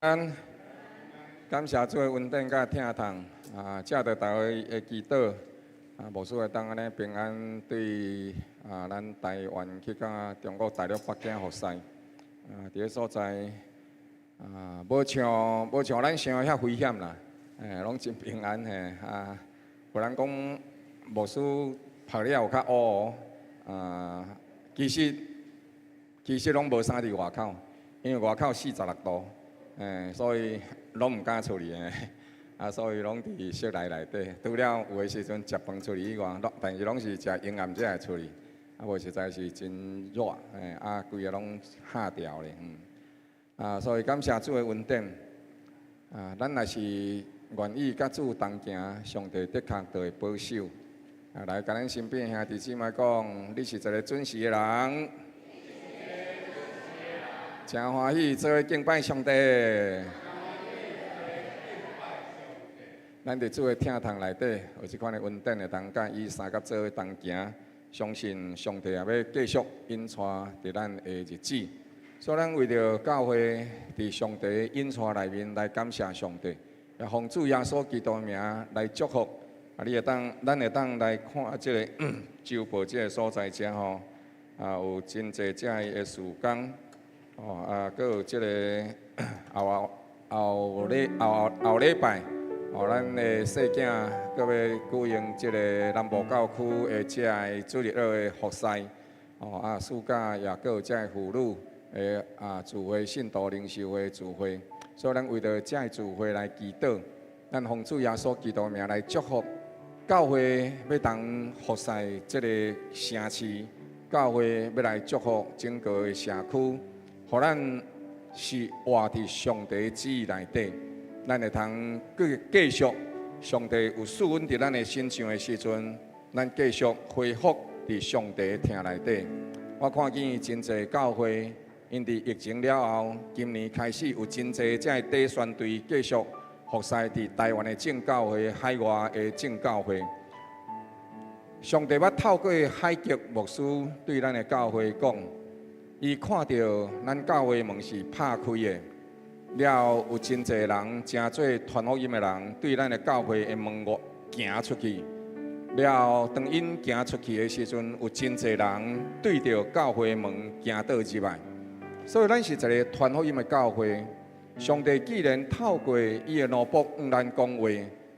感谢主的恩典甲疼痛借着大家的祈祷无事会当安尼平安对咱台湾去到中国大陆北京服侍伫个所在无像咱想遐危险啦，拢真平安有人讲无事拍了有较乌其实拢无啥伫外口，因为外口46度。所以拢唔敢出去所以拢伫室内底。除了有诶时阵食饭出去以外，但是拢是食营养才会出去。无实在是真热，规个拢吓掉咧。所以感谢主诶恩典。咱若是愿意甲主同行，上帝的确就会保守。来，甲咱身边兄弟姊妹讲，你是一个准时诶人。真欢喜做敬拜上帝，咱伫主的疼痛内底有即款的恩典的同甲伊三甲做同行，相信上帝也要继续引带伫咱的日子。所以咱为着教会伫上帝引带内面来感谢上帝，也奉主耶稣基督名来祝福。咱会当来看即个周报即个所在遮吼，有真济遮的事工。搁有即个后礼拜，咱的细囝搁要举行即个南部教区的遮个主日学的服侍，暑假也搁有遮个妇女的聚会、信徒灵修会聚会，所以咱为着遮个聚会来祈祷，咱奉主耶稣基督名来祝福教会要当服侍即个城市，教会要来祝福整个的社区。互咱是活伫上帝旨意内底，咱会通继续上帝有赐恩伫咱的身上的时阵，咱继续恢复伫上帝的听内底。我看见真济教会，因伫疫情了后，今年开始有真济这底宣队继续服侍伫台湾的正教会、海外的正教会。上帝要透过海吉牧师对咱的教会讲。伊看到咱教会门是拍开的，了有真侪人真做传福音的人，对咱的教会的门外行出去。了当因行出去的时阵，有真侪人对着教会的门行倒入来。所以咱是一个传福音的教会。上帝既然透过伊的奴仆向咱讲话，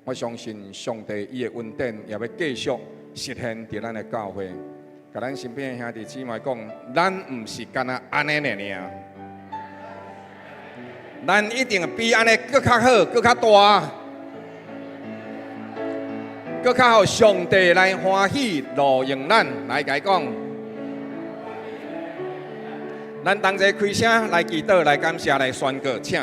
我相信上帝伊的恩典也要继续实现伫咱的教会。甲咱身边的兄弟姊妹讲，咱毋是干那安尼尔，咱一定比安尼搁较好、搁较大、搁较好。上帝来欢喜路用咱来甲伊讲，咱同齐开声来祈祷、来感谢、来宣告，请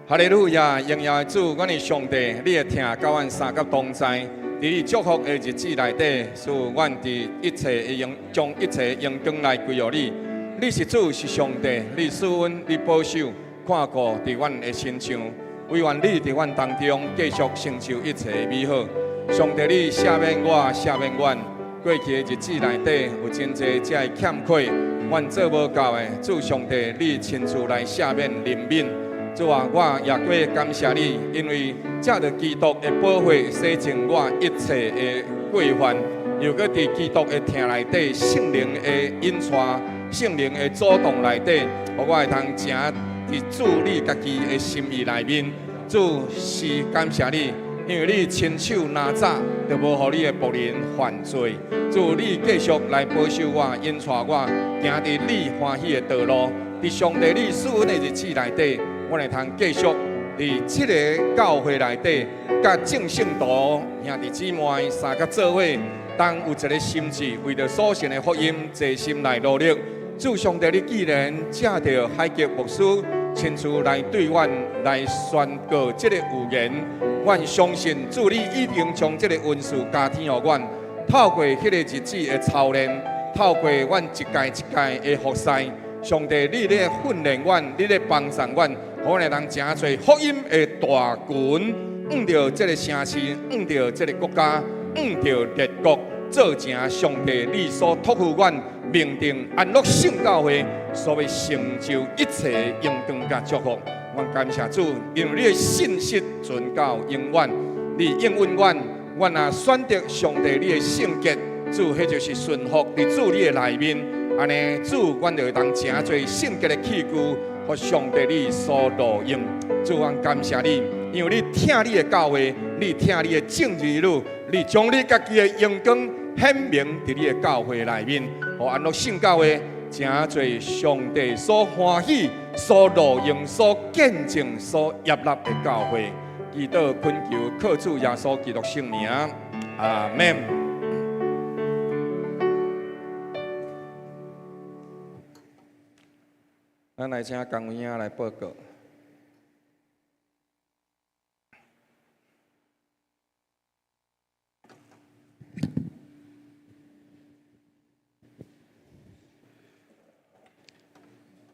哈利路亚！荣耀的主，阮的上帝，你的听甲阮三甲同在。伫你祝福的日子内底，使阮伫一切的将一切荣光来归予你。你是主，是上帝，你赐恩，你保守，看顾伫阮的身上。唯愿你伫阮当中继续成就一切美好。上帝，你赦免我，赦免阮过去的日子内底有真济遮的欠亏，阮做无到的。主上帝，你亲自来赦免怜悯。主啊，我也过感谢你，因为借着基督的保护，洗净我一切的过犯，又搁伫基督的听内底，圣灵的引带、圣灵的主动内底，互我会通行伫主你家己的心意内面。主是感谢你，因为你亲手拿早，就无互你的仆人犯罪。主你继续来保守我，引带我行伫你欢喜的道路，伫上帝你赐恩的日子内底。我会通继续伫这个教会内底，甲正圣徒兄弟姊妹三甲做伙，当有一个心志，为着所信的福音，齐心来努力。主上帝，你既然借着海吉牧师亲自来对阮来宣告这个预言，阮相信主你已经将这个恩赐加添予阮，透过迄个日子的操练，透过阮一届一届的服侍。上帝，你咧训练阮，你咧帮助阮，互阮会通真侪福音的大群，往着这个城市，往着这个国家，往着列国，做成上帝你所托付阮命定安乐圣教会所要成就一切荣光甲祝福。阮感谢主，因为你的信息存到永远，你应允阮，阮也选择上帝你的圣洁，主，迄就是顺服伫主你的内面。安尼，主，阮就会当诚侪圣洁的器具，互上帝你所录用。主，阮感谢你，因为你听你的教诲，你听你的正义路，你将你家己的荣光显明伫你的教诲内面，互安乐圣教会诚侪上帝所欢喜、所录用、所见证、所业纳的教会。祈祷恳求，靠主耶稣基督圣名，阿门。咱来请江委员来报告。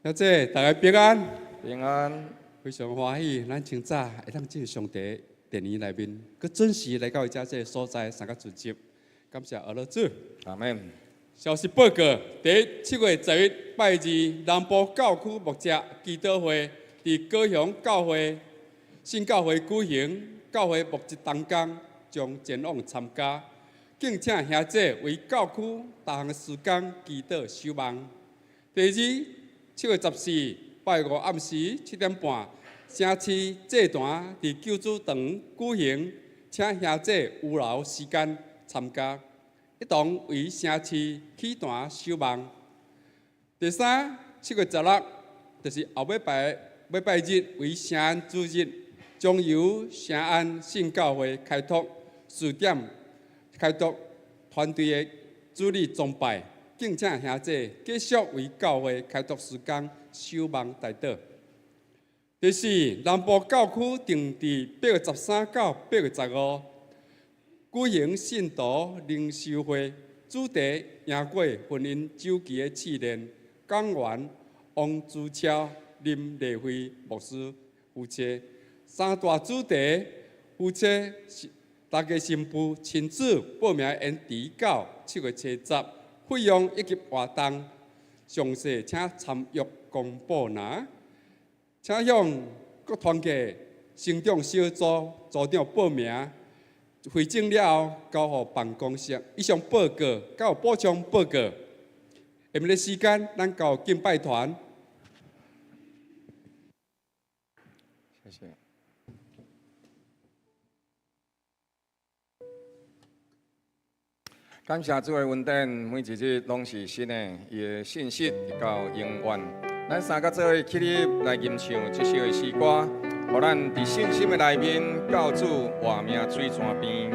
小姐，大家平安，平安，非常欢喜，咱清早会当进上帝殿里内面，佮准时来到遮这个所在参加主集，感谢阿罗主。阿门。消息报告：第7月11日拜二，南部教区牧者祈祷会伫高雄教会新教会举行，教会牧职同工将前往参加，敬请兄姐为教区大项事工祈祷守望。第二，7月14日拜五暗时7点半，城市祭坛伫救主堂举行，请兄姐有留时间参加，一同为城市起坛守望。第三，7月16日，就是后礼拜日为城安主日，将由城安信教会开拓4点开拓团队的主日崇拜。敬请兄姐继续为教会开拓事工守望代祷。第四，南部教区定伫8月13到8月15举行信徒灵修会，主题赢过婚姻周期的试炼。讲员王朱超、林丽慧牧师夫妻。三大主题：夫妻大家新妇亲自报名延迟到7月7日。费用以及活动详细，请参阅公布栏。请向各团体成长小组组长报名，会诊了后交予办公室。以上报告，还有补充报告。下面的时间，咱交敬拜团。谢谢。感谢主的恩典，每一日拢是新的，伊的信息直到永远。咱三个做起立来吟唱这首的诗歌，互咱伫信心的内面，教主活命水泉边。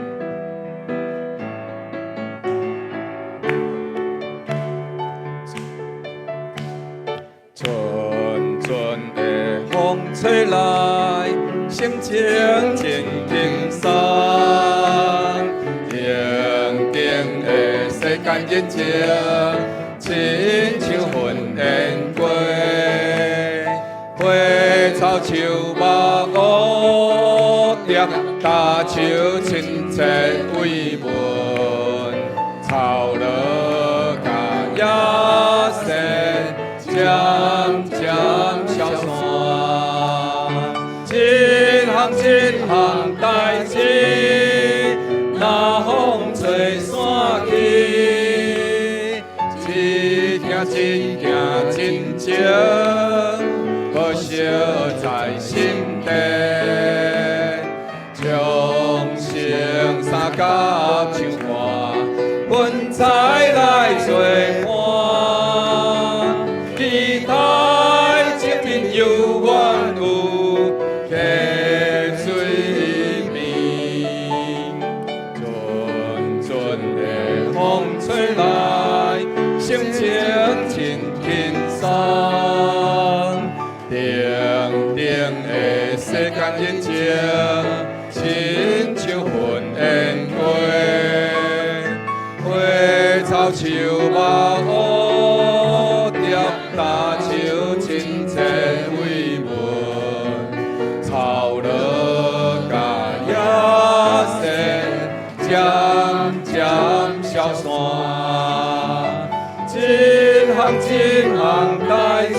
阵阵的风吹来，心情真轻松。世间热情，亲像云烟过，花草树木乌蝶，大树亲切慰问，草落甲野生，渐渐消散，一项代志，若风吹散去。真惊真情，无惜在心底，将生三甲唱歌，云彩来作伴，期待前面有远有溪水面，阵阵的风吹来。心情真轻松，定定的世间热情，亲像云烟过，花草树木乌蝶，大树亲切慰问，草落甲野生，渐渐消散。一项代志，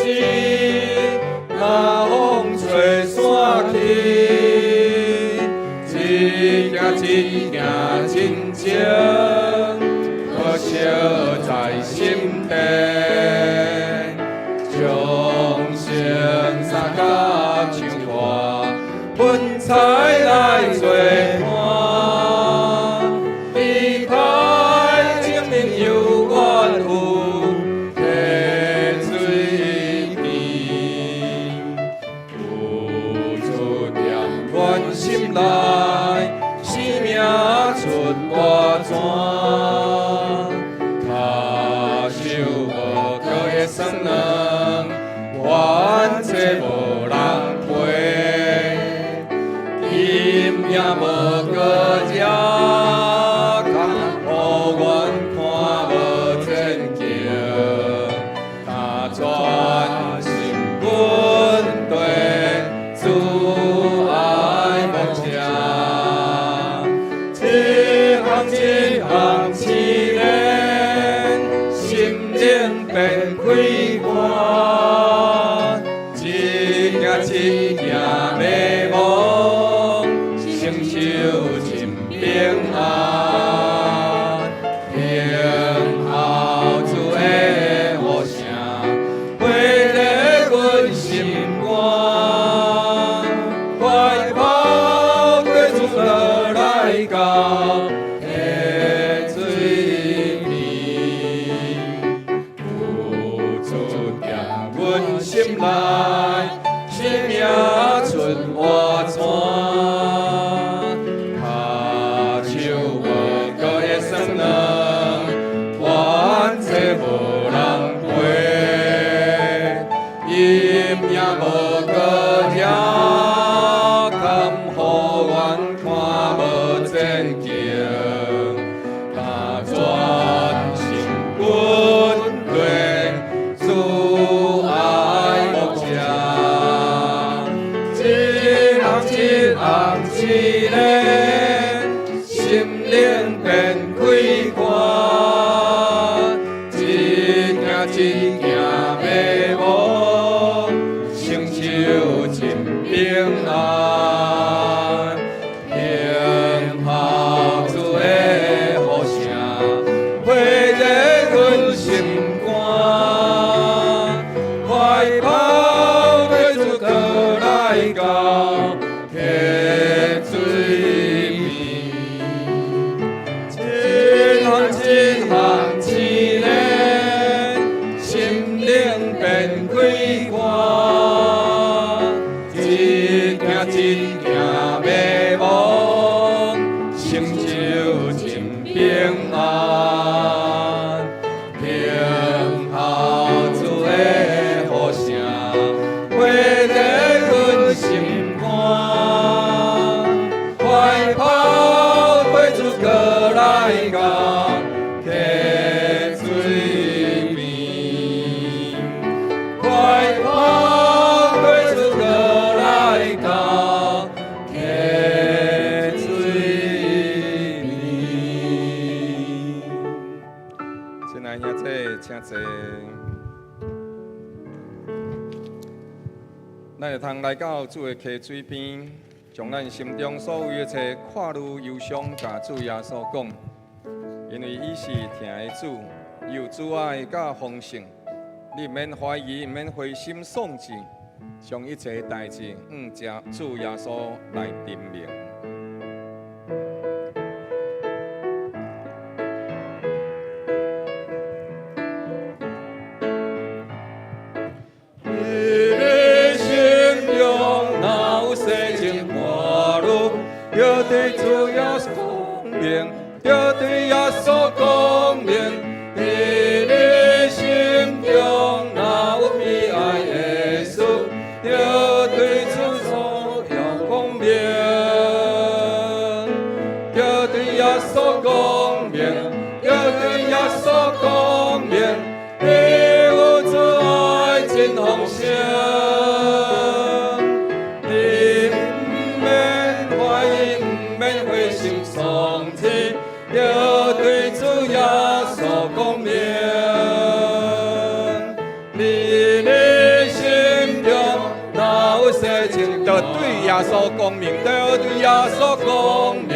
若风吹一件一件真情，可惜在心底，将生杀甲唱歌，粉彩来作伴，离开情人犹原有溪水边，付出念阮心内。命出外泉，卡手无靠的酸软，冤债无人赔，金也无个只，可阮看无前景，但全心本地自爱无情。一行一人，心灵变开关，一件一件美梦，成就真平安。平后主的呼声，回在阮心肝，快跑对主落来到。心内，生命出外泉，下手无高的酸软，冤债无人赔，阴也无个只，甘予阮看无前景，但全心本地自爱。一行一人，心灵变开关，一件一件美梦，成就真平安。平后主的呼声，回在阮心肝，快跑对主可来到。溪水边，一行一人，心灵变开关，一件一件美梦，成就真平安。平后主的呼声，回在阮心。快跑对主可来到溪水边，快跑对主可来到溪水边。亲爱兄弟，请坐。咱会通来到主的溪水边。将咱心中所有一切看如忧伤，甲主耶稣讲，因为伊是听的主，有主爱甲丰盛，你毋免怀疑，毋免灰心丧志，将一切代志主耶稣来定明。要对主耶稣讲明，要对耶稣讲明，在你心中若有悲哀耶稣，要对主所要讲明，要对耶稣讲明，要对耶稣讲明，你有主爱真丰盛。要对主耶稣讲明，你的心中若有事情，就对耶稣光明，就对耶稣光明，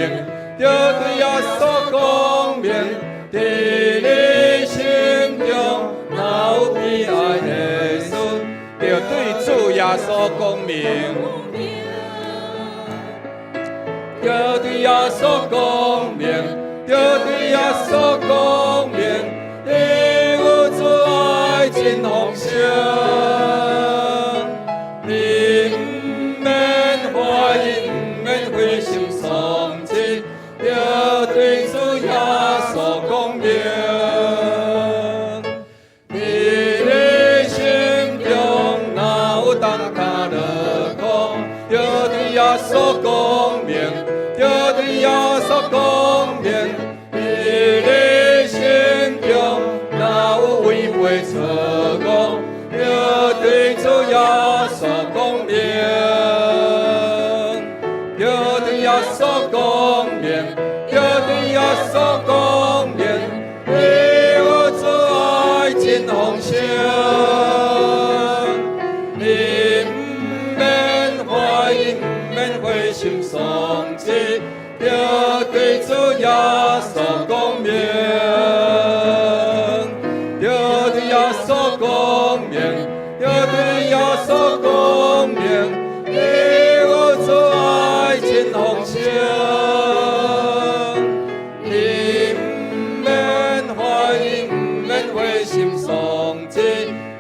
就对耶稣光明，在你心中有悲哀耶稣，就对主耶稣光明，就对耶稣光明，就对耶稣光明，你有主爱真丰盛。要对主耶稣光明，你的心中哪有当卡落苦？要对耶稣光明，要对耶稣光明，你的心中哪有违背错误？要对主耶稣光明，要对耶稣光明。耶稣光明，你有主爱真丰盛，你不免怀疑，不免灰心丧志，要对主耶稣光明，要对耶稣光明，要对耶稣光明，你有主爱真丰盛。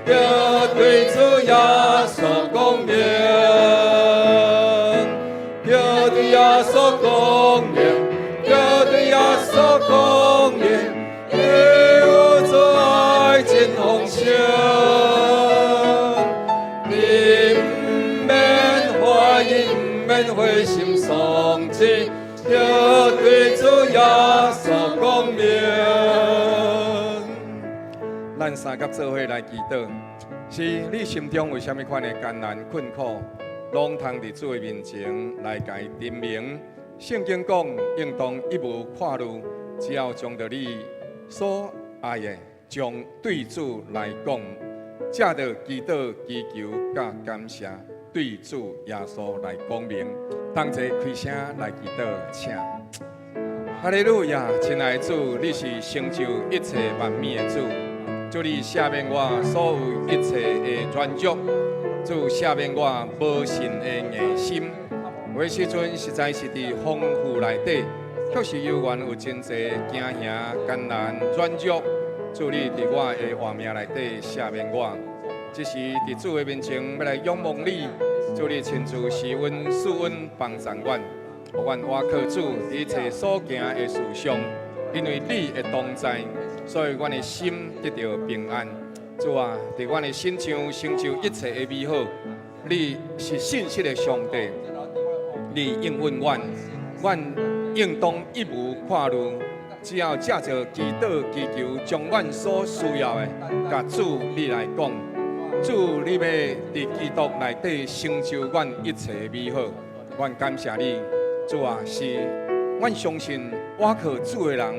要对主耶稣光明，要对耶稣光明，要对耶稣光明，你有主爱真丰盛，你不免怀疑，不免灰心丧志，要对主耶稣光明。咱三甲做伙来祈祷，是你心中有啥物款的艰难困苦，拢通伫主的面前来甲伊陈明。圣经讲，应当一无跨路，只要将着你所爱的，将对主来讲，借着祈祷、祈求、甲感谢，对主耶稣来讲明。同齐开声来祈祷，请。哈利路亚，亲爱的主，你是成就一切万美的主。主你赦免我所有一切的软弱，主赦免我无信的硬心。有时阵实在是伫丰富内底，确实有缘有真侪惊吓、艰难、软弱。主你伫我的活命内底赦免我，只是伫主的面前要来仰望你。主你亲自施恩、赐恩、帮助阮，互阮倚靠主伫一切所行的事上，因为你的同在。所以，阮的心得到平安。主啊，伫阮的心上成就一切的美好。你是信实的上帝，你应允阮，阮应当一无跨路，只要借着祈祷祈求，将阮所需要的，甲主你来讲。主，你要伫基督内底成就阮一切的美好。阮感谢你，主啊，是阮相信倚靠主的人。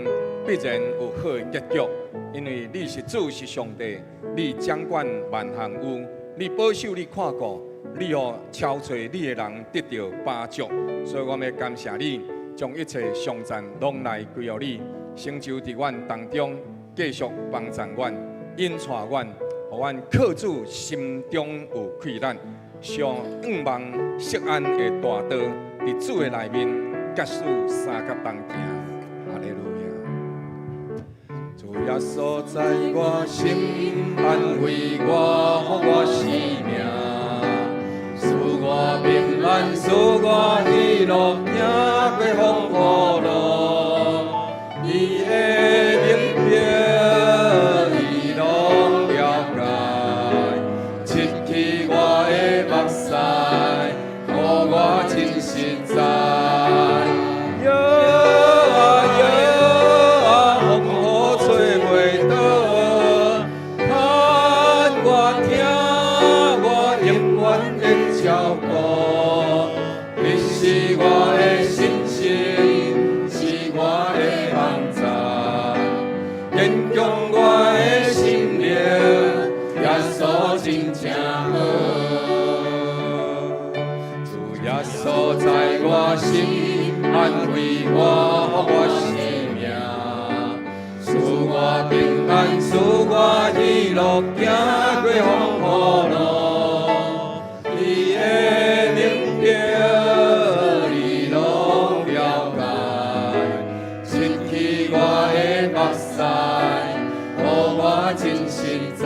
必然有好的结局，因为你是主，是上帝，你掌管万行有，你保守，你看顾，你予超找你的人得到帮助。所以我们要感谢你，将一切上赞拢来归于你，成就伫阮当中，继续帮助阮，引带阮，互阮靠主心中有快乐，上仰望锡安的大道，伫主的内面结束三甲同行。哈利路亚。主耶稣在我心安慰我，予我生命，使我平安，使我喜乐，行过风雨路。伊的明白，伊拢了解，切去我的目屎，予我真实在。是我的心声，是在我心，安慰我，予我生命。赐我平安，赐我喜乐，行过风雨路。你的明标，你拢了解。失去我的目屎，予我真实在。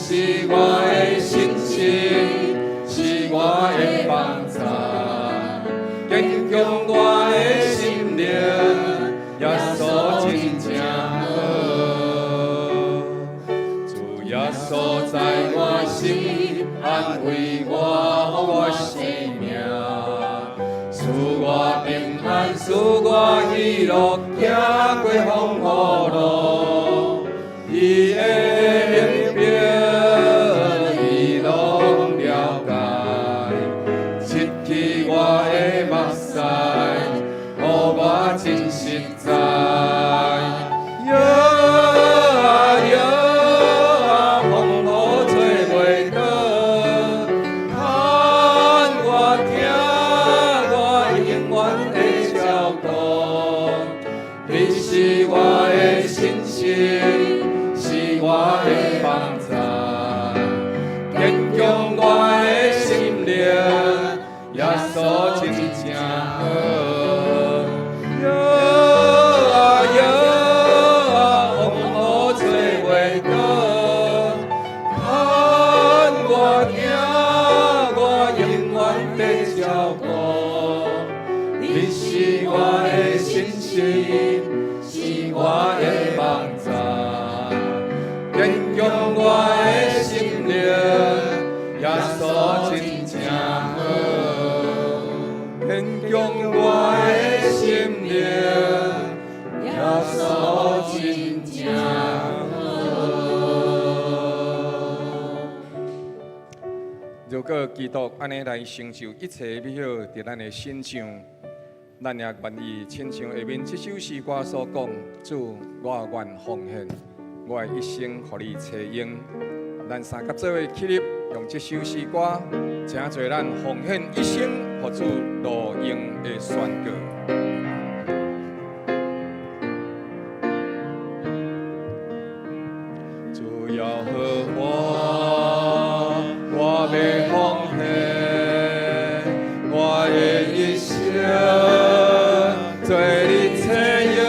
是我的信心，是我的帮助，坚强我的心灵，耶稣真正好。主耶稣在我心，安慰我，予我生命，赐我平安，赐我喜乐，行过风雨路。伊的明标，你拢了解。失去我的目屎，予我真实在。摇啊摇啊，风雨吹袂倒。盼我行，我永远会照顾。你是我的信心。我的帮助，坚强我的心灵，耶稣真正好。摇啊摇啊，风雨吹袂倒。盼我行，我永远得照顾。你是我的信心，是我的帮助。坚强我的心灵，耶稣真正好。坚强我的心灵，耶稣真正好。如果基督安尼来成就一切美好伫咱的身上，咱也愿意亲像下面这首诗歌所讲：主，我愿奉献。我的一生，互你找用。咱三甲做伙起立，用这首诗歌，请做咱奉献一生，互主路用的宣告。主要好我要奉献我的一生，做你找用。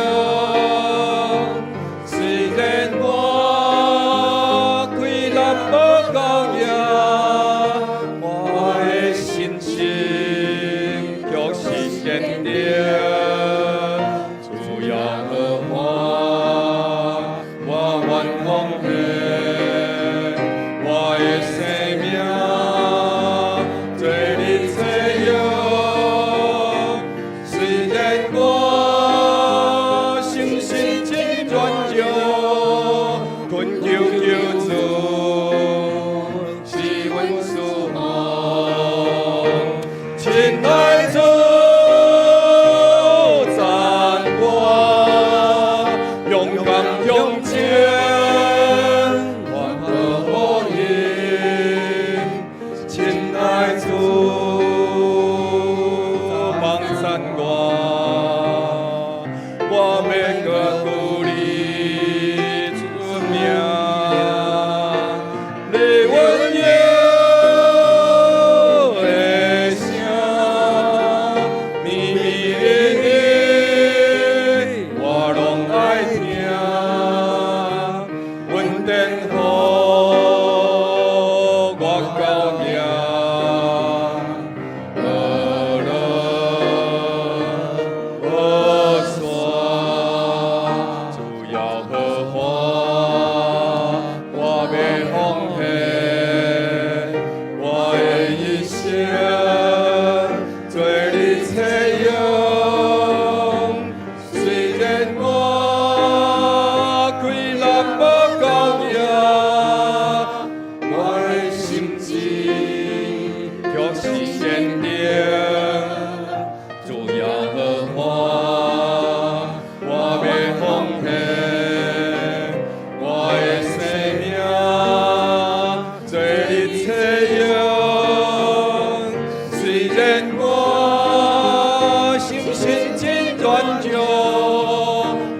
愿将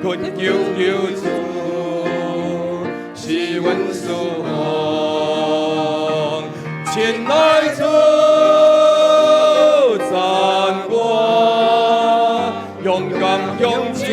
困求救主，是阮所望。前来主赞我，勇敢向前。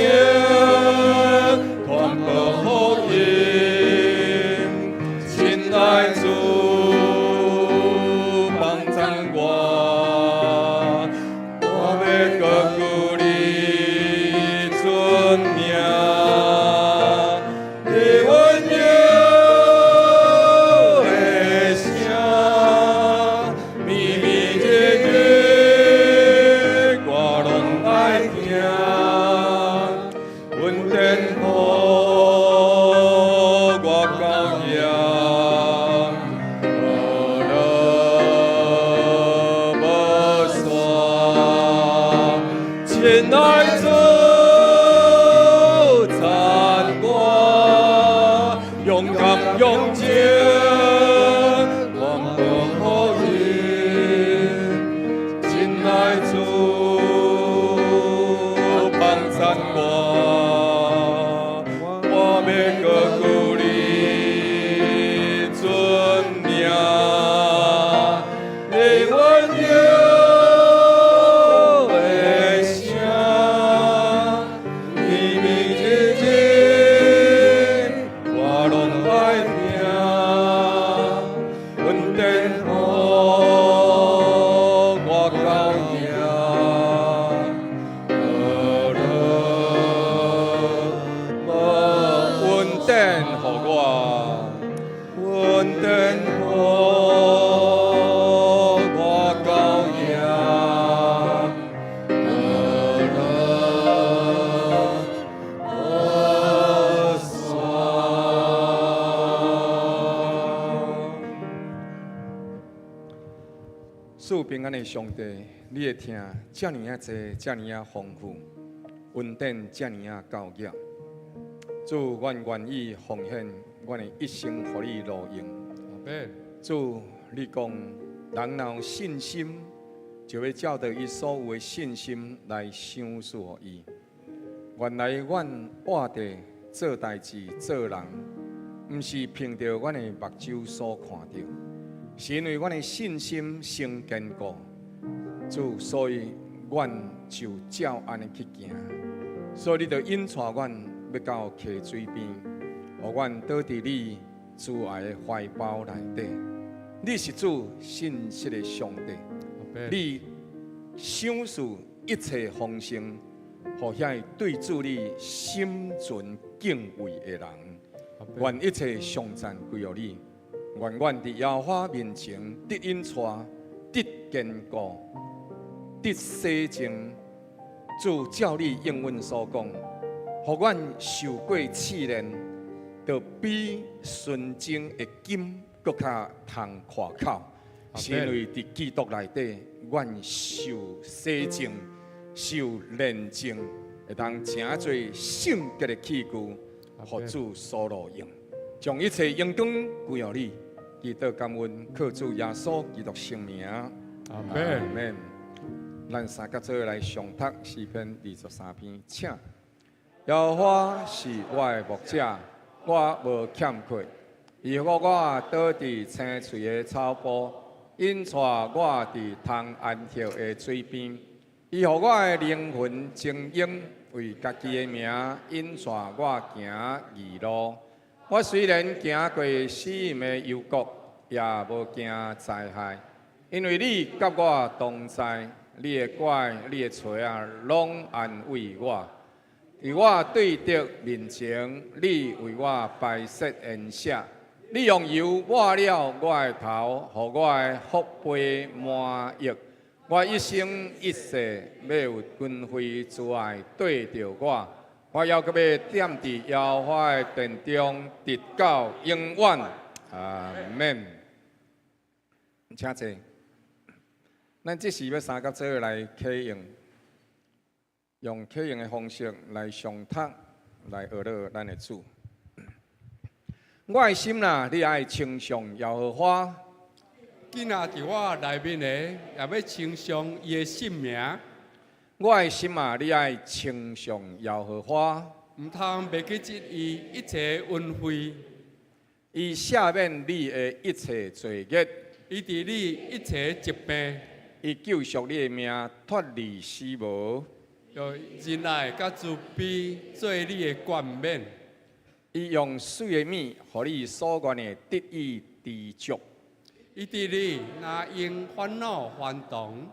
赐平安的上帝，你的听遮尔啊多，遮尔啊丰富，恩典遮尔啊高额。主，阮愿意奉献阮的一生，互你路用。主，你讲人若有信心，就要照着伊所有的信心来赏赐予伊。原来阮活地做代志做人，毋是凭着阮的目睭所看到。 是因为阮的信心先坚固，主，所以阮就照安尼去行。所以你就引带阮要到溪水边，互阮倒伫你慈爱的怀抱内底。你是主信实的上帝，你赏赐一切丰盛，互遐对主你心存敬畏的人。愿一切颂赞归于你。 愿阮伫耶和华面前得引带、得坚固、得洗净。主照你应允所讲，互阮受过试炼，就比纯正的金搁较通夸口。是因为伫基督内底，阮受洗净、受炼净，会当诚侪圣洁的器具，互主所路用。 将一切荣光归于你，祈祷感恩，靠主耶稣基督圣名。阿门。咱三甲做来上读诗篇23篇，请。耶和华是我的牧者，我无欠缺。伊予我倒伫青翠的草坡，引带我伫通安歇的水边。伊予我的灵魂精英，为家己的名引带我行义路。 我虽然行过死荫的幽谷，也无惊灾害，因为你甲我同在，你的拐、你的锤啊，拢安慰我。伫我对敌面前，你为我摆设筵席，你用油抹了我的头，互我的福杯满溢。我一生一世要有军费之爱对着我。 我要搁要踮伫耶和华的殿中，直到永远。阿门。请坐。咱这时要三甲做来启用，用启用的方式来上读，来学了咱的主。我的心呐，你爱称颂耶和华。囡仔伫我内面的，也要称颂伊的圣名。我的心啊，你爱称颂耶和华，毋通袂记记伊一切恩惠，伊赦免你的一切罪孽，伊治你一切疾病，伊救赎你的命脱离死亡，用仁爱甲慈悲做你的冠冕。伊用水的米，互你所愿的得以知足。伊治你若因烦恼烦动，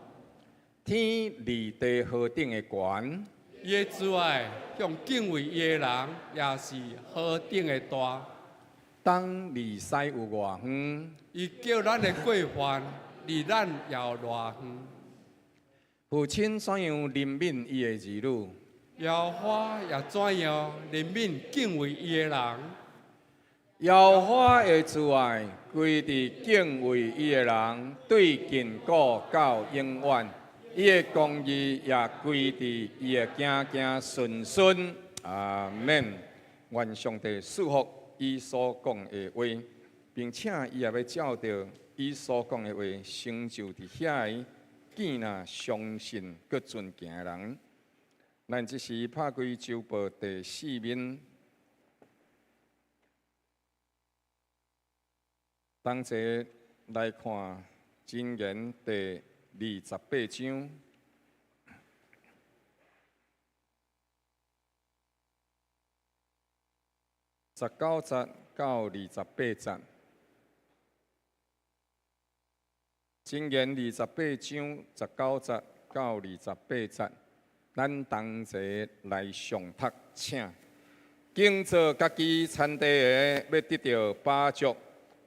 天离地河顶的悬，伊的慈爱向敬畏伊的人也是何等的大。当离西有外远，伊叫咱的过犯离咱也有偌远。父亲怎样怜悯伊的儿女，耶和华也怎样怜悯敬畏伊的人。耶和华的慈爱归伫敬畏伊的人，对近古到永远。伊的公义也归伫伊的子子孙孙。阿免。愿上帝祝福伊所讲的话，并且伊也要照着伊所讲的话成就伫遐个见那相信佮尊敬的人。咱即时拍开周报第4面，同齐来看箴言第28章。19节到28节，箴言28章19节到28节，咱同齐来上读，请。敬做家己产地的，要得到饱足；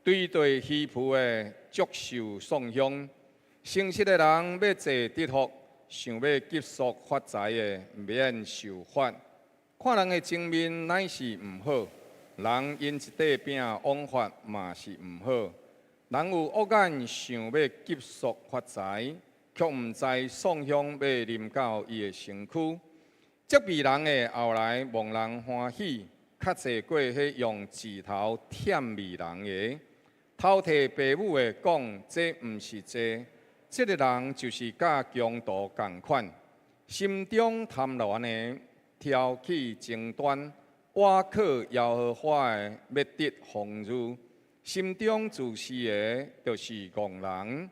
对对虚浮的，足受颂香。诚实的人要坐得福，想要急速发财的，免受罚。看人的前面乃是毋好。人因一块饼枉法嘛是毋好，人有恶眼想要急速发财，却毋知送香要临到伊的身躯。责备人的后来望人欢喜，较济过迄用指头舔味人的。偷摕父母的讲，这毋是这。这个人就是甲强盗共款，心中贪婪的，挑起争端。我靠耶和华的，要得丰裕；心中自私的，就是戆人；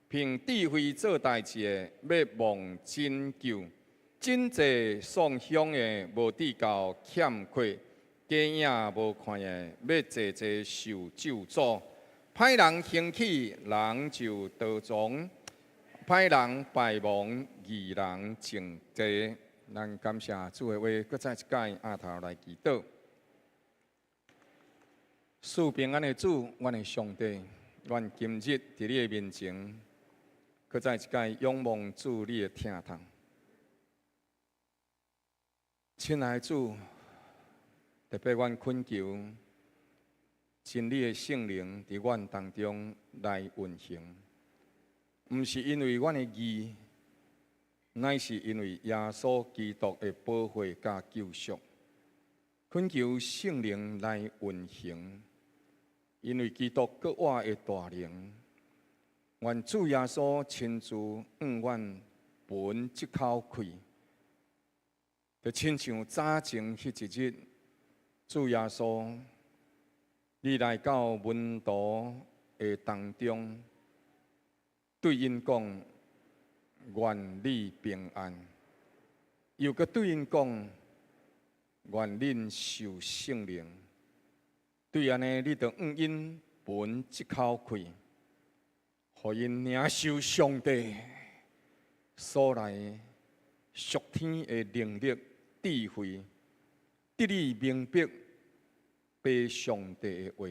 凭智慧做代志的，要望拯救；真济送香的，无得到欠缺；假影无看的，要济济受咒诅。歹人兴起，人就逃亡；歹人败亡，义人静坐。咱感谢主的话，搁再一届下头来祈祷。赐平安的主，阮的上帝，阮今日伫你的面前，搁再一届仰望主你的听堂。亲爱的主，特别阮恳求真理的圣灵伫阮当中来运行，毋是因为阮的义。乃是因为耶稣基督的保护甲救赎，恳求圣灵来运行，因为基督搁活的大能，愿主耶稣亲自向阮分即口气，就亲像早前迄一日，主耶稣你来到门徒的当中，对因讲。愿你平安，又搁对因讲，愿恁受圣灵。对安尼，你着向因分即口气，互因领受上帝所来属天的能力、智慧，得以明白被上帝的话，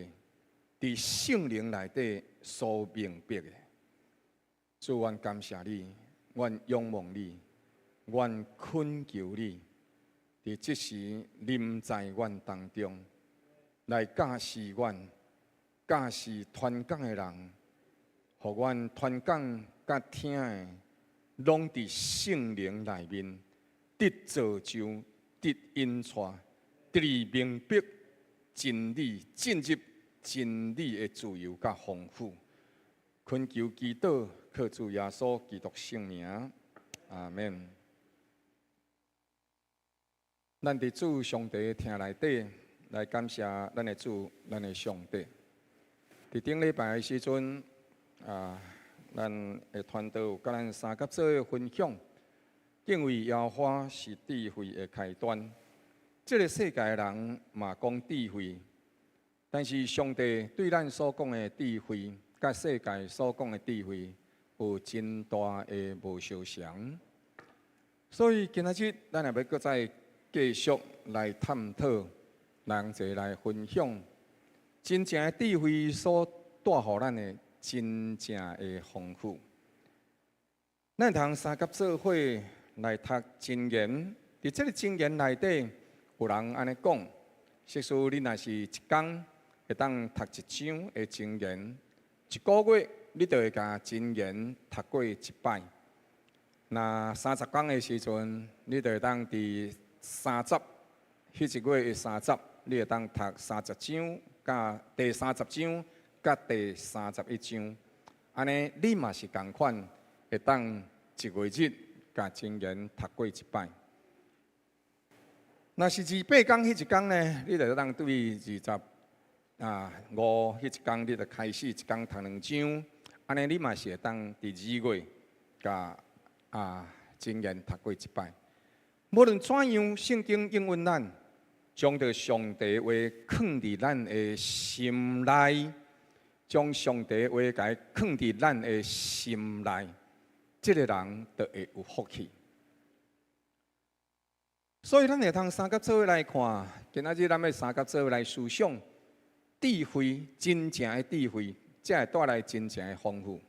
伫圣灵内底所明白的。主，愿感谢你。愿仰望你，愿恳求你，伫即时临在阮当中，来教示阮，教示传讲的人，互阮传讲甲听的，拢伫圣灵内面得造就，得引带，得以明白真理，进入真理的自由甲丰富。恳求祈祷。靠主耶稣基督圣名，阿免。咱伫主上帝厅内底来感谢咱的主，咱的上帝。伫顶礼拜的时阵，咱的团队有甲咱三甲做分享，敬畏耶和华是智慧的开端。这个世界的人嘛讲智慧，但是上帝对咱所讲的智慧，甲世界所讲的智慧有真大的无相像。所以今仔日咱也要搁再继续来探讨，人者来分享真正的智慧所带予咱的真正的丰富。咱通三甲做伙来读真言，伫这个真言内底，有人安尼讲：，即使你若是一天会当读一章的真言，一个月你就会甲真言读过一摆。那30天的时阵，你就会当伫30，迄一个月的30，你会当读30章，甲第30章，甲第31章。安尼你嘛是共款，会当一个月日甲真言读过一摆。若是28天迄一天呢，你就当对25迄一天，你就开始一天读2章。安尼你嘛是会当第2月甲真言读过一摆。无论怎样，圣经应允咱，将着上帝话藏伫咱的心内，将上帝话甲藏伫咱的心内，这个人就会有福气。所以咱会通三甲做伙来看，今仔日咱要三甲做伙来思想智慧，真正的智慧，才会带来真正的丰富。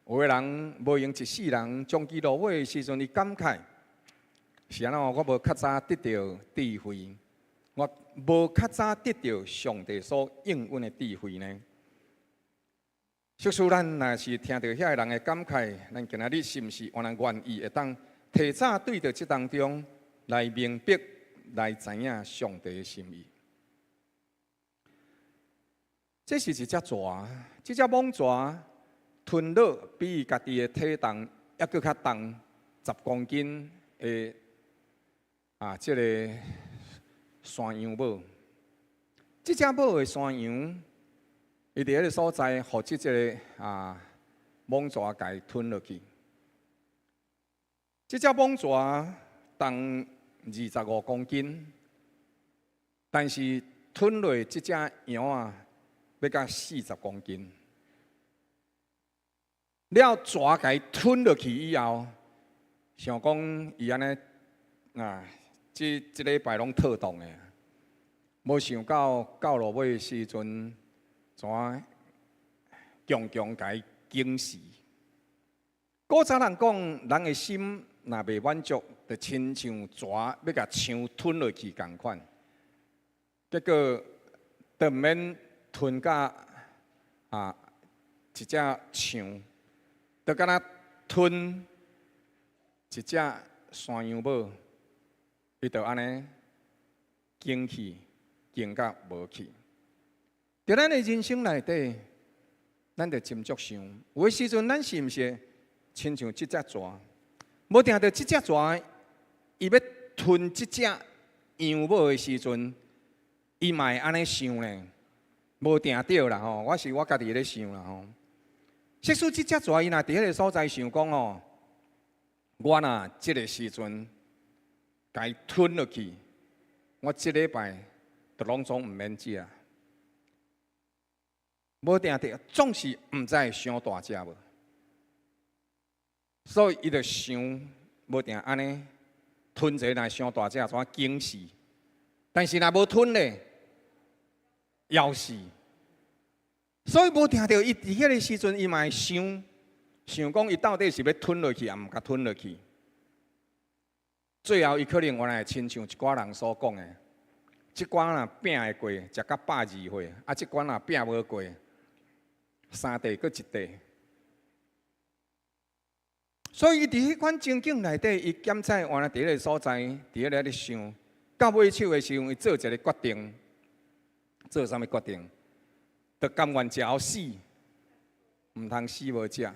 有个人无用一世人将其落尾的时阵，伊感慨是安怎？我无较早得到智慧，我无较早得到上帝所应允的智慧呢？即使咱若是听到遐个人的感慨，咱今仔日是毋是原来愿意会当提早对着即当中来明白、来知影上帝的心意？这是一只蛇，这只蟒蛇。吞落比伊家己的体重还佫较重10公斤的这个山羊母，这只母的山羊，伊伫迄个所在，互即个蟒蛇甲伊吞落去。这只蟒蛇重25公斤，但是吞落这只羊要到40公斤。了蛇甲伊吞落去以后，想讲伊安尼即礼拜拢特动的，无想到落尾的时阵，蛇强强甲伊惊死。古早人讲，人的心若未满足，就亲像蛇要甲枪吞落去共款，结果就毋免吞甲一只枪。就敢若吞一只山羊母，伊就安尼惊去，惊甲无去。在咱的人生内底，咱着斟酌想，有诶时阵，咱是毋是亲像即只蛇？无定着即只蛇，伊要吞即只羊母诶时阵，伊嘛会安尼想呢？无定着啦吼，我是我家己咧想啦吼。即使即只蛇伊若伫迄个所在想讲哦，我若即个时阵甲伊吞落去，我即礼拜就拢总毋免食。无定定，总是毋知伤大只无，所以伊就想无定安尼吞者若伤大只，怎惊死？但是若无吞咧，夭死。所以无定着伊伫迄个时阵，伊嘛会想讲伊到底是要吞落去，也毋甲吞落去。最后伊可能原来亲像一寡人所讲的，即关若拼会过，食到120岁；即关若拼无过，3地搁1地。所以伊伫迄款情景内底，伊检测原来伫迄个所在，伫迄个咧想，到尾手的时阵，伊做一个决定，做啥物决定？就甘愿食到死，毋通死无食。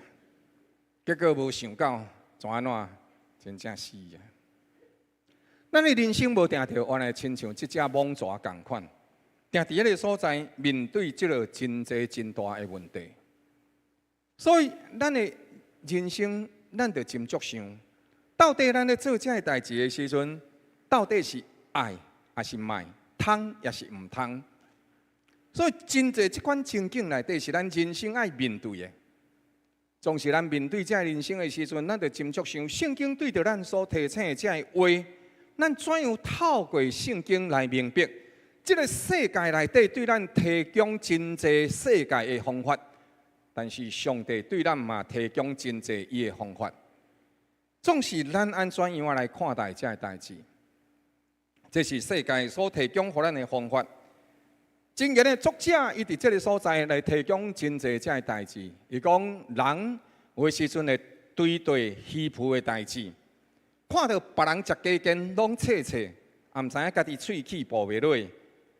结果无想到，怎安怎真正死啊！咱的人生无定着原来亲像即只猛蛇共款，定伫迄个所在面对即个真济真大的问题。所以，咱的人生，咱着斟酌想，到底咱咧做这代志的时阵，到底是爱还是卖，通也是唔通？所以，真济即款情景内底是咱人生爱面对的。总是咱面对这人生的时阵，咱着斟酌想，圣经对着咱所提醒的这话，咱怎样透过圣经来明白，这个世界内底对咱提供真济世界的方法，但是上帝对咱嘛提供真济伊的方法。总是咱安怎样来看待这代志？这是世界所提供予咱的方法。真言的作者，伊伫这个所在来提供真济这代志。伊讲人有时阵会对对虚浮的代志。看到别人食鸡羹，拢切，也毋知影家己喙齿步袂落，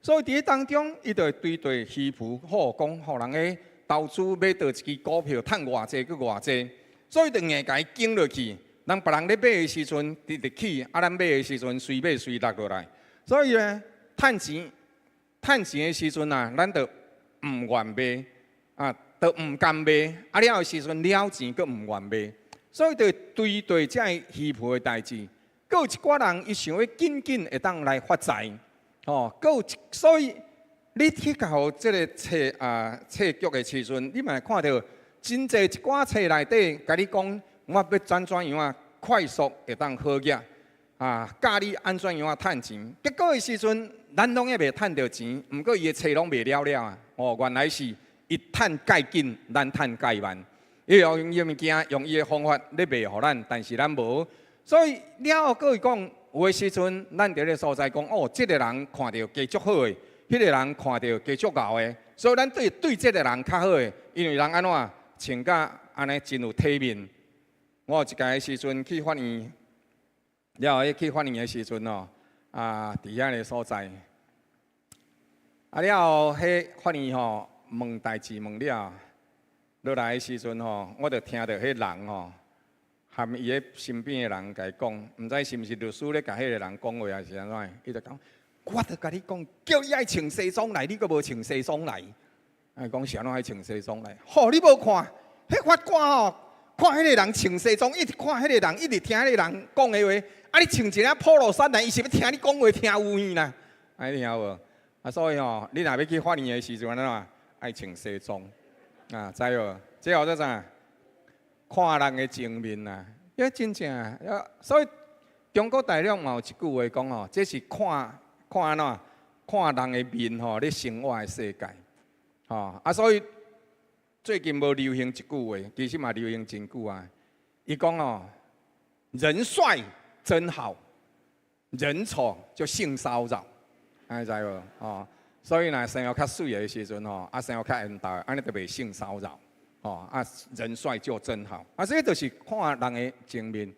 所以伫当中，伊就会对对虚浮，好讲，互人个投资买到一支股票，趁偌济佮偌济，所以就硬甲伊经落去。人别人咧买的时阵直直起，咱买的时阵随买随落落来。所以呢，趁钱的时阵啊，咱就毋愿买，就毋甘买，了的时阵了钱佮毋愿买。所以，就对对这虚浮的代志，佮有一寡人伊想要紧紧会当来发财，所以你去到这个册局的时阵，你嘛看到真济一寡册内底，甲你讲，我要怎样啊，快速会当好业教你安怎样啊趁钱。结果的时阵，咱拢也未趁到钱，毋过伊的册拢未了了原来是伊趁介紧，咱趁介慢。伊用伊物件，用伊的方法咧卖互咱，但是咱无，所以了后，佫伊讲，有的时阵，咱伫咧所在讲，即个人看到加足好诶，迄个人看到加足牛诶，所以咱对即个人较好诶，因为人安怎穿甲安尼真有体面。我有一届诶时阵去法院，了后去法院诶时阵伫遐个所在，了后迄法院问代志问了。落来的时阵我就听到迄人含伊个身边的人甲伊讲，毋知是毋是律师咧甲迄个人讲话，还是安怎？伊就讲，我就甲你讲，叫伊爱穿西装来，你阁无穿西装来。讲是安怎爱穿西装来？你无看，迄法官看迄个人穿西装，一直看迄个人，一直听迄个人讲的话。你穿一件 polo 衫来，伊是要听你讲话听有影啦。你听无？所以你若要去法院的时阵，安怎爱穿西装？知无？最后做啥？看人的情面啊，真正所以中国大陆嘛有一句话讲这是看安怎？看人的面咧生活的世界。所以最近无流行一句话，其实嘛流行真久啊。伊讲人帅真好，人丑就性骚扰，知无？所以若生活较水的时阵生活较缘投，安尼就袂性骚扰。人帅就真好。所以就是看人的情面。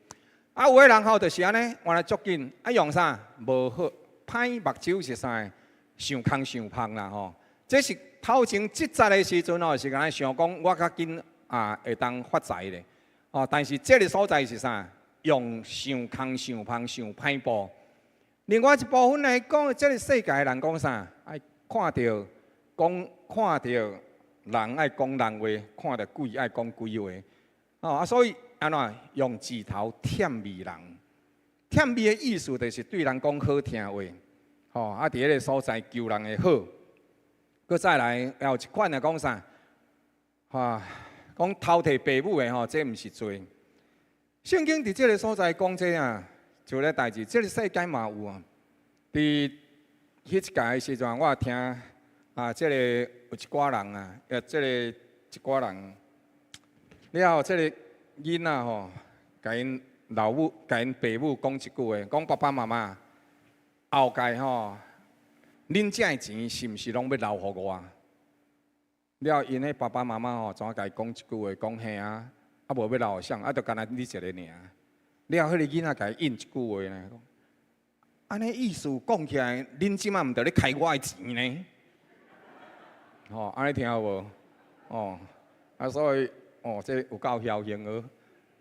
有的人就是安尼，原来足紧，用啥？无好，歹目睭是啥？想空想芳啦这是头前积杂的时阵是安尼想讲，我较紧会当发财咧。但是这个所在是啥？用想空想芳想歹步。另外一部分来讲，这个世界的人讲啥？爱看到人爱讲人话，看到鬼爱讲鬼话。所以安怎用指头舔味人？舔味的意思就是对人讲好听话。伫迄个所在求人的好。佮再来，还有一款来讲啥？讲偷摕父母的这毋是罪。圣经伫这个所在讲这就咧代志，这个世界嘛有伫迄一届的时阵，我听这个有一寡人这个一寡人，了后这个囡仔甲因老母、甲因父母讲一句话，讲爸爸妈妈，后届恁这的钱是毋是拢要留互我？了，因迄爸爸妈妈怎甲伊讲一句话，讲嘿无要留互谁，就干那你一个尔。了，迄个囡仔甲伊应一句话呢，讲安尼意思讲起来，恁即马毋得咧开我的钱呢？安尼听有无？所以这有够侥幸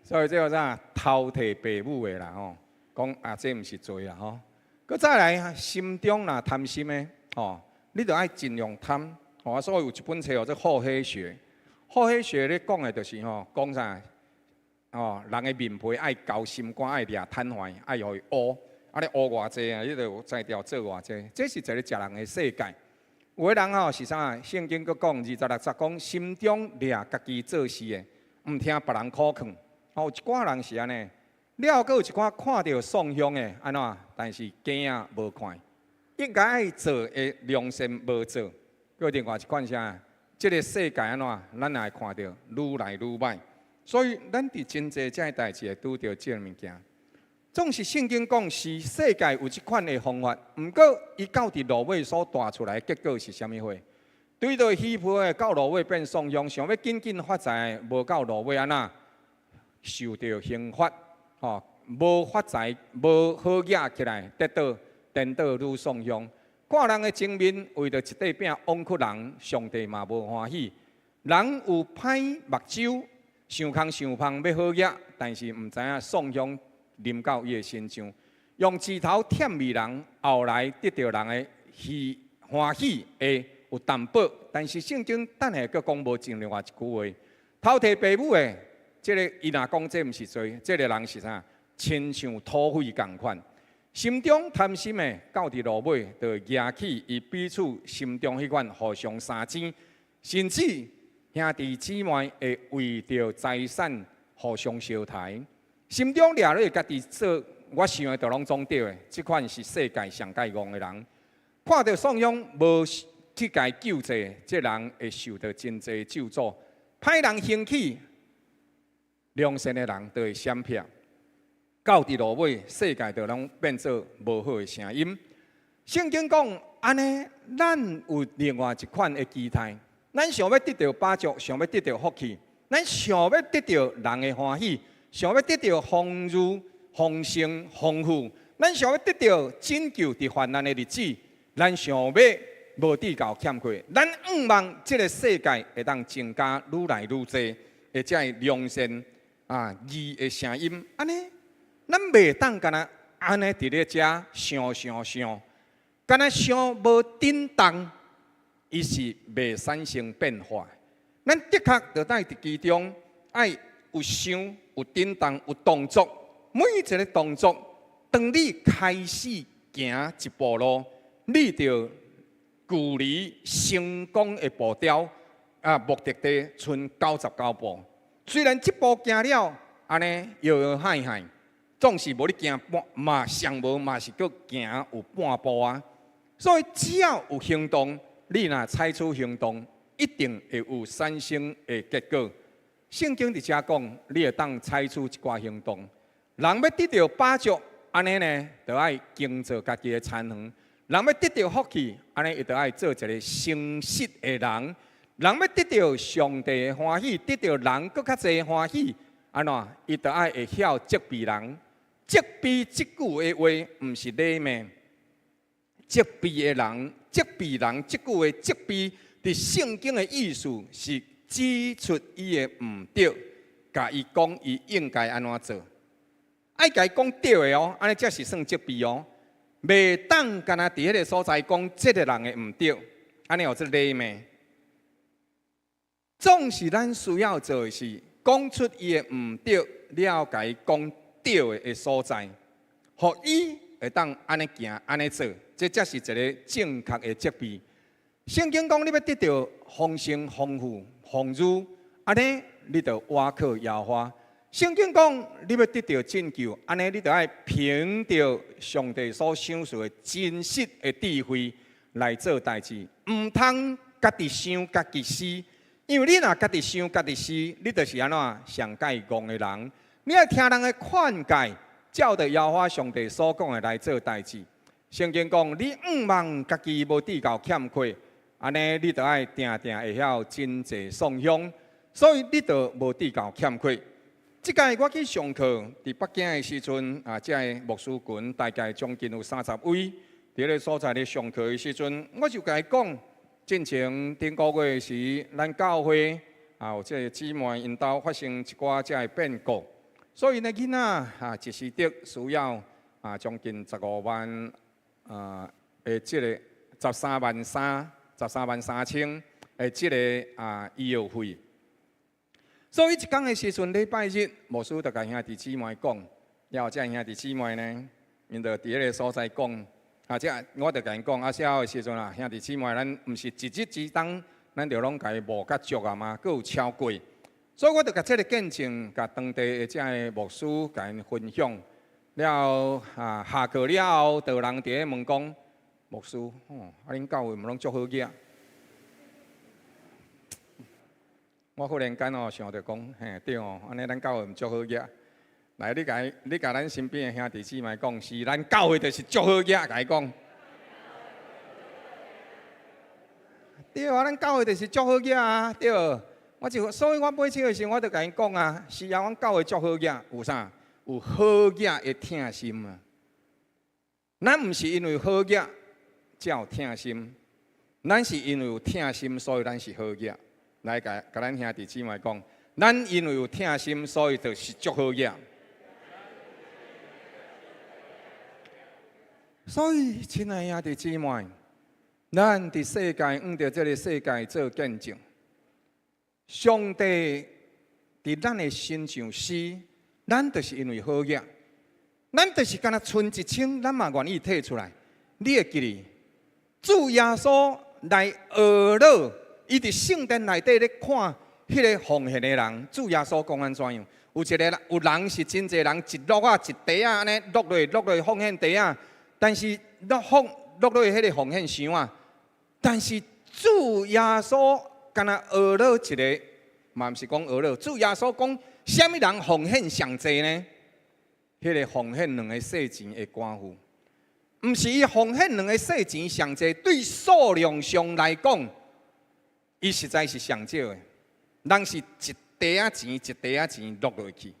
所以这个啥偷摕父母的啦讲啊，这毋是罪啦吼。佮再来，心中若贪心的吼，你着爱尽量贪。吼，所以有一本册叫做《好喜学》。好喜学咧讲的就是吼，讲啥？哦，人的面皮爱交心肝，爱掠贪怀，爱互伊乌。啊，你乌偌济啊？你着才调做偌济。这是一个食人的世界。有的人吼是啥？圣经佫讲26节讲，心中掠家己做事的，毋听别人苦劝。哦，有一寡人是安尼。了，佫有一寡看到爽香的安怎？但是惊啊无看，应该爱做的良善无做。佫另外一款啥？即个世界安怎？咱也会看到愈来愈歹。所以咱伫真济遮代志会拄着即个物件。总是圣经讲是世界有即款的方法，毋过伊到伫落尾所带出来的结果是啥物货？对着虚浮的到落尾变爽香，想要紧紧发财，无到落尾安怎？受到刑罚。吼，无发财，无好业起来，跌倒颠倒愈爽香。看人的前面，为着一块饼枉屈人，上帝嘛无欢喜。人有歹目睭，想空想胖要好业，但是毋知影爽香临到伊的身上，用指头舔味人，后来得到人的欢喜会有淡薄。但是圣经等下佫讲无尽另外一句话，偷摕父母的。即个伊若讲这毋是罪，即个人是啥？亲像土匪共款，心中贪心的，到伫落尾，就惹起伊彼此心中迄款互相相争，甚至兄弟姊妹会为着财产互相相抬，心中掠落家己做，我想的都拢总对的。即款是世界上介戆的人，看到爽香无去家救济，即人会受到真济咒诅。歹人兴起。良善的人就会闪避，到伫落尾，世界就拢变做无好的声音。圣经讲安尼，咱有另外一款的期待，咱想要得到巴祝，想要得到福气，咱想要得到人的欢喜，想要得到丰裕、丰盛、丰富，咱想要得到拯救伫患难的日子，咱想要无地够欠缺，咱盼望这个世界会当增加愈来愈多，而且会良善。义的声音，安尼，咱袂当干那安尼伫咧遮想，干那想无振动，伊是袂产生变化。咱的确着在伫其中，爱有想、有振动、有动作。每一个动作，当你开始行一步路，你着距离成功的步调目的地剩99步。虽然这步行了，安尼摇摇摆摆，总是无你行半嘛，上无嘛是阁行有半步啊。所以只要有行动，你若采取行动，一定会有产生的结果。圣经伫遮讲，你会当采取一寡行动。人要得到巴祝，安尼呢，就爱经做家己的田园；人要得到福气，安尼伊就爱做一个诚实的人。人要得到上帝的欢喜，得到人更较侪欢喜，安怎？伊就爱会晓责备人。责备即句的话，毋是礼貌。责备的人，责备人即句的责备，伫圣经的意思是指出伊的毋对，甲伊讲伊应该安怎做。爱甲伊讲对的哦，安尼才是算责备哦。袂当干那伫迄个所在讲即个人的毋对，安尼有即礼貌。总是咱需要做的是，讲出伊的毋对，了解讲对的所在，互伊会当安尼行、安尼做，这才是一个正确的责备。圣经讲，你要得到丰盛、丰富、丰裕，安尼你就倚靠耶和华。圣经讲，你要得到拯救，安尼你就爱凭着上帝所赏赐的真实的智慧来做代志，毋通家己想家己死。因为你若家己想家己死，你就是安怎上介戆的人。你要听人的劝诫，照着耶和华上帝所讲的来做代志。圣经讲，你毋望家己无地够欠缺，安尼你就爱定定会晓真济爽香，所以你就无地够欠缺。即届我去上课，伫北京的时阵，即个牧师群大概将近有30位，伫个所在咧上课的时阵，我就甲伊讲。进前顶个月时，咱教会有即个姊妹因兜发生一寡即个变故，所以呢囡仔一时得需要将近15万的即个13万3千的即个医药费。所以一天的时阵，礼拜日，牧师就甲兄弟姊妹讲，然后这兄弟姊妹呢，因就伫迄个所在讲，我就甲因讲，小的时阵兄弟姊妹，咱毋是一日之当，咱就拢甲伊牧甲足嘛，佫有超过。所以我就甲这个见证，甲当地的这个牧师甲因分享。了下课了后，就有人伫咧问讲，牧师，恁教会毋拢足好个？我忽然间想着讲，嘿，对安尼咱教会毋足好个。来，你甲咱身边的兄弟姊妹讲，是咱教会就是足好个，甲伊讲。对咱教会就是足好个对。所以我买车的时候，我就甲因讲是阮教会足好个，有啥？有好嘢会疼心啊！咱毋是因为好嘢才有疼心，咱是因为有疼心，所以咱是好嘢。来，甲咱兄弟姊妹讲，咱因为有疼心，所以就是足好嘢。所以，亲爱兄弟姊妹，咱伫世界用着这个世界做见证，上帝伫咱的身上施，咱就是因为好嘢，咱就是敢若剩一千，咱嘛愿意摕出来。你会记哩？主耶稣来学了，伊伫圣殿内底咧看迄个奉献的人，主耶稣讲安怎样？有人是真侪人一落一袋安尼落落奉献袋但是落落迄个奉献箱但是主耶稣敢若学了一个，嘛毋是讲学了，主耶稣讲，什么人奉献上济呢？迄个奉献2个细钱的寡妇，毋是伊奉献2个细钱上济，对数量上来讲，伊实在是上少的。人是一袋钱落落去，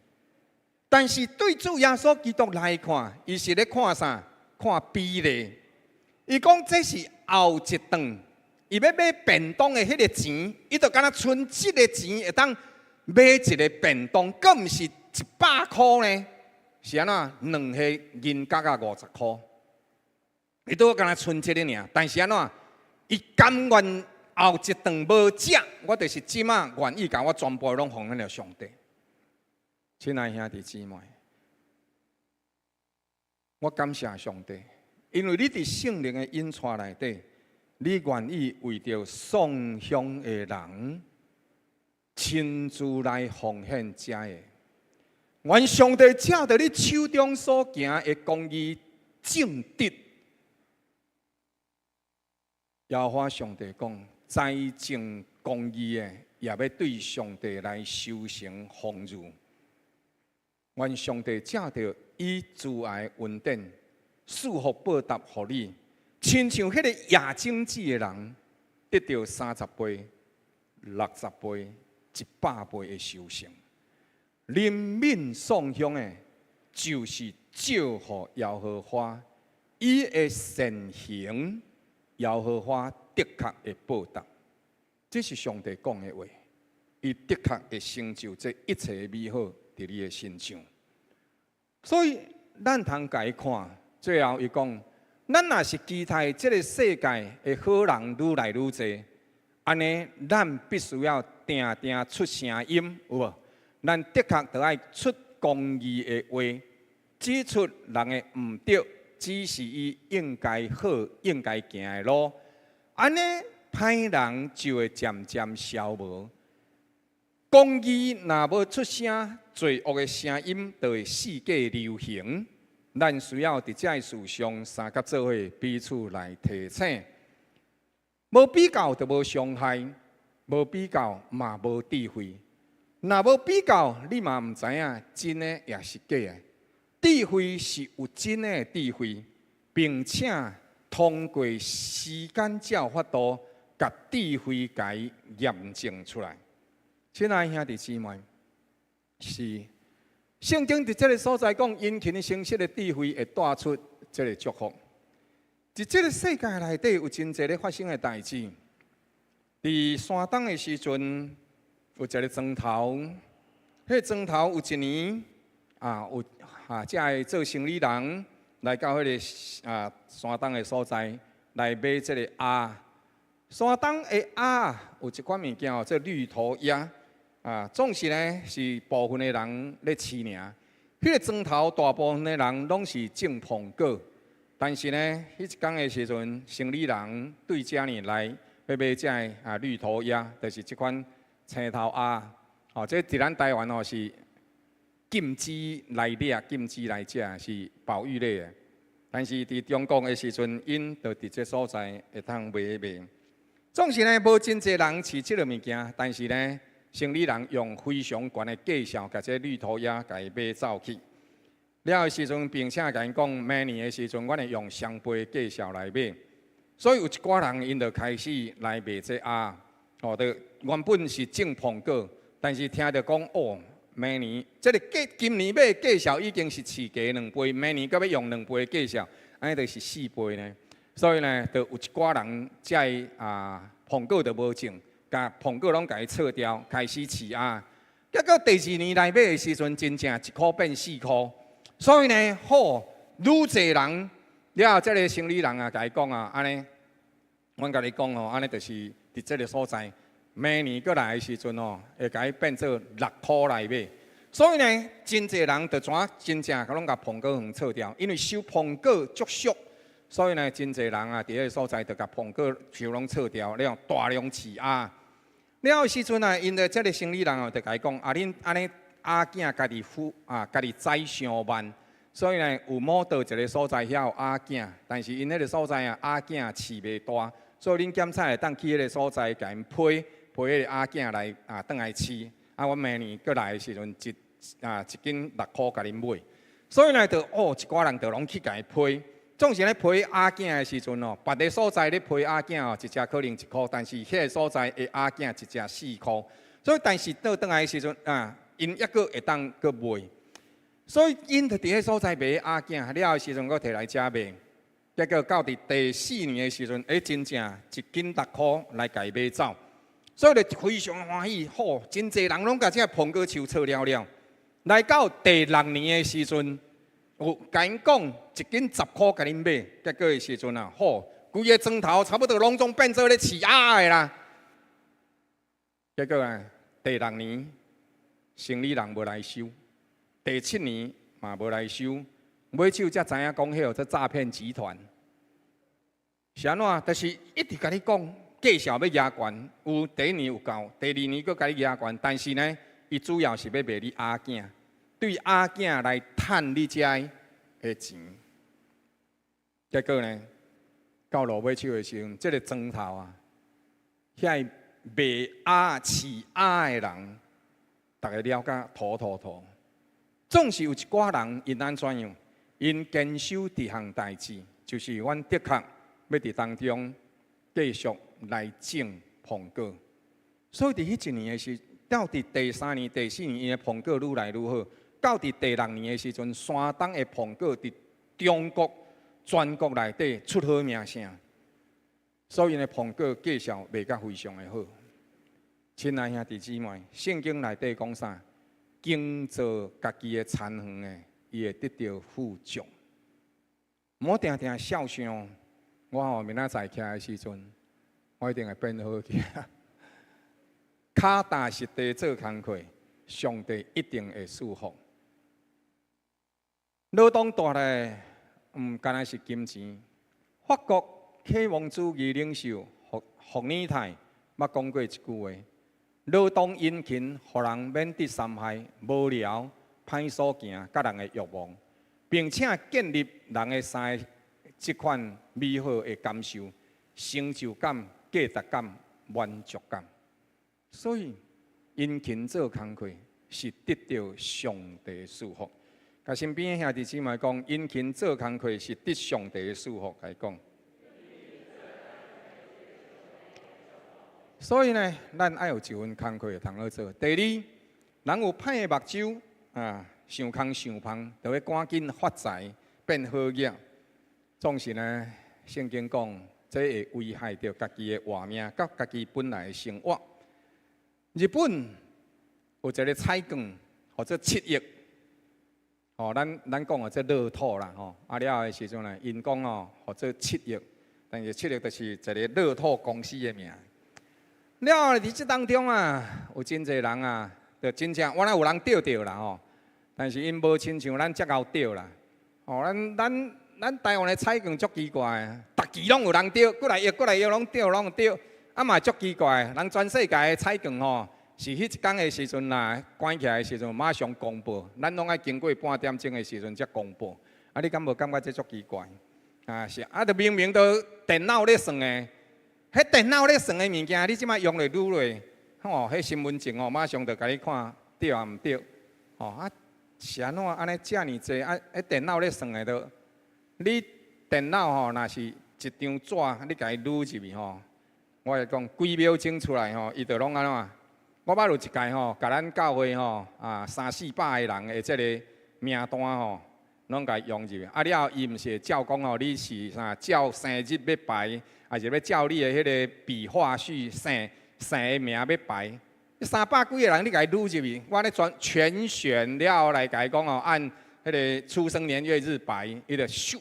但是对主耶稣基督来看，伊是咧看啥？看比例。伊讲这是后一顿，伊要买便当的迄个钱，伊就敢若剩这个钱会当买一个便当，更毋是100块呢？是安怎？2个银角50块，伊都敢若剩这个尔。但是安怎？伊甘愿后一顿无食，我就是即马愿意甲我全部拢奉献了上帝。亲爱兄弟姊妹，我感谢上帝，因为你伫圣灵的引带内底，你愿意为着送香的人亲自来奉献这个。愿上帝借着你手中所行的公义正直，耶和华上帝讲，财政公义的也要对上帝来修成丰裕。愿上帝借着以慈爱恩典，赐福报答予你，亲像迄个亚精子的人，得到30倍、60倍、100倍的收成。人民送香的，就是祝福耶和华，伊的善行，耶和华的确会报答。这是上帝讲的话，伊的确会成就这一切美好伫你的身上。所以，咱通家看，最后伊讲，咱若是期待这个世界的好人愈来愈多，安尼咱必须要定定出声音，有无？咱的确着爱出公义的话，指出人的毋对，指示伊应该好、应该行的路。安尼歹人就会渐渐消无。公义若无出声，罪恶的声音就会四界流行。咱需要伫这事上三甲做伙彼此来提醒。无比较就无伤害，无比较嘛无智慧。若无比较，你嘛毋知影真的也是假的。智慧是有真的智慧，并且通过时间教法度，甲智慧甲伊验证出来。亲爱兄弟姊妹，是圣经伫这个所在讲，殷勤诚实的智慧会带出这个祝福。伫这个世界内底有真侪咧发生的代志。伫山东的时阵，有一个庄头，迄个庄头有一年有这个做生意人来到迄个山东的所在来买这个鸭。山东的鸭有一款物件哦，这绿头鸭总是呢是部分的人咧饲尔。迄个庄头大部分的人拢是种苹果，但是呢，迄一天的时阵，生理人对遮呢来要买这绿头鸭，就是即款青头鸭。这伫咱台湾是禁止来掠、禁止来食，是保育类的。但是伫中国的时阵，因就伫这所在会通卖。总是呢，无真侪人饲即个物件，但是呢。生理人用非常悬的价钱，甲这绿头鸭甲伊买走去。了的时阵，并且甲因讲，明年的时阵，阮会用双倍的价钱来买。所以有一寡人因就开始来卖这鸭，原本是种苹果，但是听着讲明年这个今年买的价钱已经是市价2倍，明年阁要用2倍的价钱，安尼就是4倍呢。所以呢，就有一寡人这苹果就无种。甲苹果拢甲伊撤掉，开始饲鸭。结果第2年来买的时阵，真正1箍变4箍。所以呢，愈侪人了，这个生理人甲伊讲安尼，阮甲你讲安尼就是伫这个所在，明年过来的时阵会甲伊变做6箍来买。所以呢，真侪人就真正拢甲苹果园撤掉，因为收苹果足俗。所以呢，真侪人伫迄个所在就甲苹果树拢撤掉，了大量饲鸭。了时阵因着即个生理人就甲伊讲恁安尼鸭囝家己栽伤慢，所以呢有某到一个所在遐有鸭囝，但是因迄个所在鸭囝饲袂大，所以恁检查会当去迄个所在甲因批迄个鸭囝来转来饲。阮明年过来的时阵一斤6箍甲恁买，所以呢就一寡人就拢去甲伊批。总是咧批鸭囝的时阵别个所在咧批鸭囝一只可能1箍，但是迄个所在的鸭囝一只4箍。所以但是倒转来的时阵因抑阁会当阁卖。所以因就伫迄所在卖鸭囝，了的时阵阁摕来遮卖。结果到伫第4年的时阵，真正1斤6箍来甲伊买走。所以就非常欢喜，真侪人拢甲这苹果树撤了。来到第6年的时阵。有甲因讲1斤10箍甲恁买，结果的时阵规个庄头差不多拢总变做咧饲鸭的啦。结果第6年生理人无来收，第7年嘛无来收，买手才知影讲迄个诈骗集团。是安怎？就是一直甲你讲价钱要压悬，有第1年有够，第2年佫甲你压悬，但是呢，伊主要是要卖你鸭囝。对鸭囝来趁你遮的钱，结果呢，到落尾手的时阵，这个庄头遐卖鸭、饲鸭的人，大家了解土。总是有一寡人因安怎样？因坚守一项代志，就是阮的确要伫当中继续来种苹果。所以伫迄1年的时，到伫第3年、第4年，因的苹果愈来愈好。到伫第6年的时阵，山东的苹果伫中国全国内底出好名声，所以因的苹果价钱卖甲非常的好。亲爱兄弟姊妹，圣经内底讲啥？经做家己的田园的，伊会得到富足。莫定定想象，我明仔载起来的时阵，我一定会变好起。脚踏实地做工课，上帝一定会祝福。劳动带来敢若是金钱。法国启蒙主义领袖伏尔泰捌讲过一句话：劳动殷勤，互人免得伤害、无聊、歹所行，甲人的欲望，并且建立人的3个即款美好的感受、成就感、价值感、满足感。所以殷勤做工课是得到上帝的祝福。甲身边的兄弟姊妹讲，殷勤做工课是得上帝的祝福。来讲，所以呢，咱爱有一份工课通好做。第二，人有歹的目睭想空想芳，就要赶紧发财变好业。总是呢，圣经讲，这会危害到家己的活命，甲家己本来的生活。日本有一个彩券，或者7亿。哦，咱讲哦，这乐透啦，吼，啊了的时阵呢，因讲哦，或者7亿，但是7亿就是一个乐透公司的名。了后伫这当中啊，有真侪人啊，就真正原来有人钓到啦吼，但是因无亲像咱遮敖钓啦。哦，咱台湾的彩券足奇怪，逐期拢有人钓，过来约，拢钓，啊嘛足奇怪，人全世界的彩券吼。是迄一天的时阵啦，关起来的时阵马上公布，咱拢爱经过半点钟的时阵才公布。啊，你敢无感觉这足奇怪？啊是，啊，就明明都电脑咧算的，迄电脑咧算的物件，你即摆用咧愈落，吼，迄身份证哦，马上就甲你看对啊毋对，吼啊是安怎安尼遮尔济啊？迄电脑咧算的都，你电脑吼若是一张纸，你甲伊撸入去吼，我来讲几秒钟出来吼，伊就拢安怎？我捌有一届吼，甲咱教会吼300-400个人的即个名单吼，拢甲用入去。啊了后，伊毋是照讲吼，你是啥照生日要排，还是要照你的迄个笔画序生的名要排？300几个人你甲伊撸入去，我咧全选了后来甲伊讲吼，按迄个出生年月日排，伊就咻，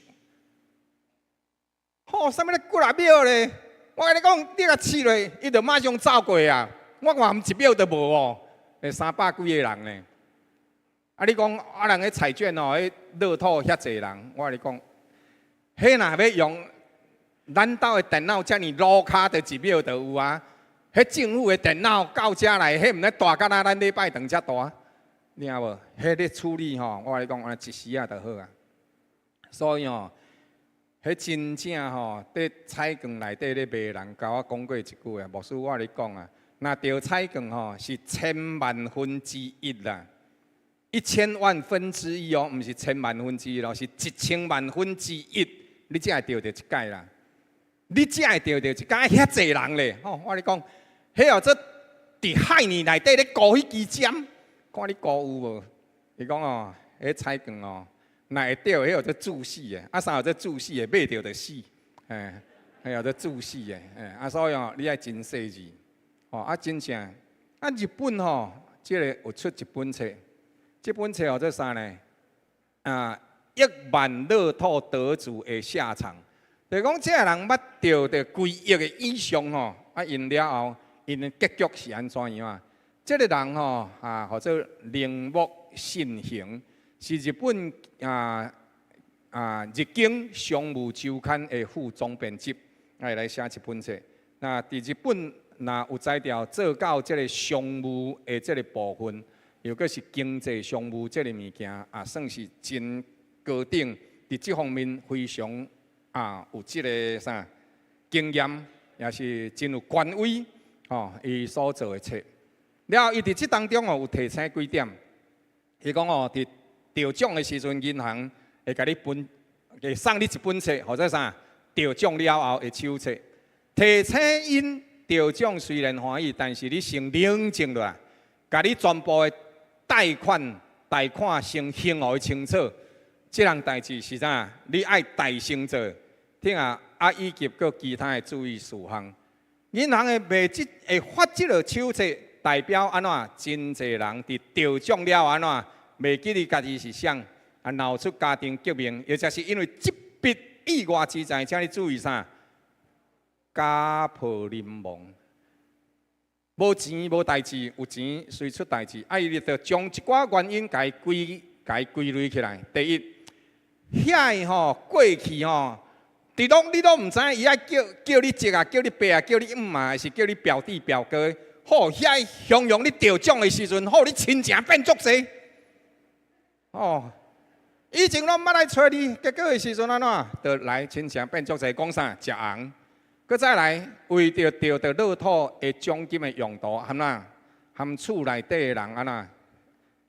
吼，啥物咧过来秒咧？我甲你讲，你甲试落，伊就马上走过啊！我看1秒都无哦，300几个人呢。啊，你讲啊，人个彩券哦，迄乐透遐济人，我甲你讲，迄若要用咱兜的电脑遮尔老卡，就1秒就有啊。迄政府的电脑到遮来，迄毋咧大甲咱礼拜堂遮大，你影无？迄咧处理吼，我甲你讲，安一时啊就好啊。所以吼，迄真正吼，伫彩券内底咧卖人，甲我讲过一句啊，牧师我甲你讲啊。那中彩券吼是1000万分之一啦，1000万分之一哦，毋是1000万分之一咯，是1000万分之一，你才会钓到一届啦。你才会钓到一届，遐济人咧，吼，我跟你讲，迄哦，这伫海年内底咧估迄支针，看你估有无？伊讲哦，迄彩券哦，若会钓，迄有这注死的，啊啥有这注死的，买着就死，还有这注死的，啊所以哦，你爱真细致。哦，啊，真正，啊，日本吼，即个有出一本册，这本册哦，做啥呢？亿万乐透得主的下场，就是讲，这个人捌钓着几亿的以上吼，啊，赢了后，因的结局是安怎样啊？这个人吼，或者铃木信行，是日本日经商务周刊的副总编辑，来写一本册。那伫日本。若有才调做到即个商务的即个部分，又搁是经济商务即个物件，算是真高等，伫即方面非常有即个啥经验，也是真有权威哦。伊所做的册，了后伊伫即当中哦有提醒几点，伊讲哦，伫得奖的时阵，银行会甲你会送你一本册，或者啥得奖了后的手册，提醒因。得奖虽然欢喜，但是你先冷静落来，甲你全部的贷款先清互清楚。即样代志是啥？你爱大声做，听啊！以及各其他的注意事项。银行的会发即个手册，代表安怎？真侪人伫得奖了安怎？袂记你家己是谁，闹出家庭革命，也就是因为这笔意外之财，请你注意啥？家破人亡，无钱无代志，有钱随出代志。伊就将一寡原因甲伊归类起来。第一，遐个吼过去吼，你拢毋知，伊爱叫你叔啊，叫你伯啊，叫你姆啊，还是叫你表弟表哥？好，遐形容你得奖的时阵，好，你亲情变足济。哦，以前拢捌来找你，结果的时阵安怎？就来亲情变足济，讲啥？食红。搁再来，为着钓到乐透的奖金的用途，含厝内底的人安怎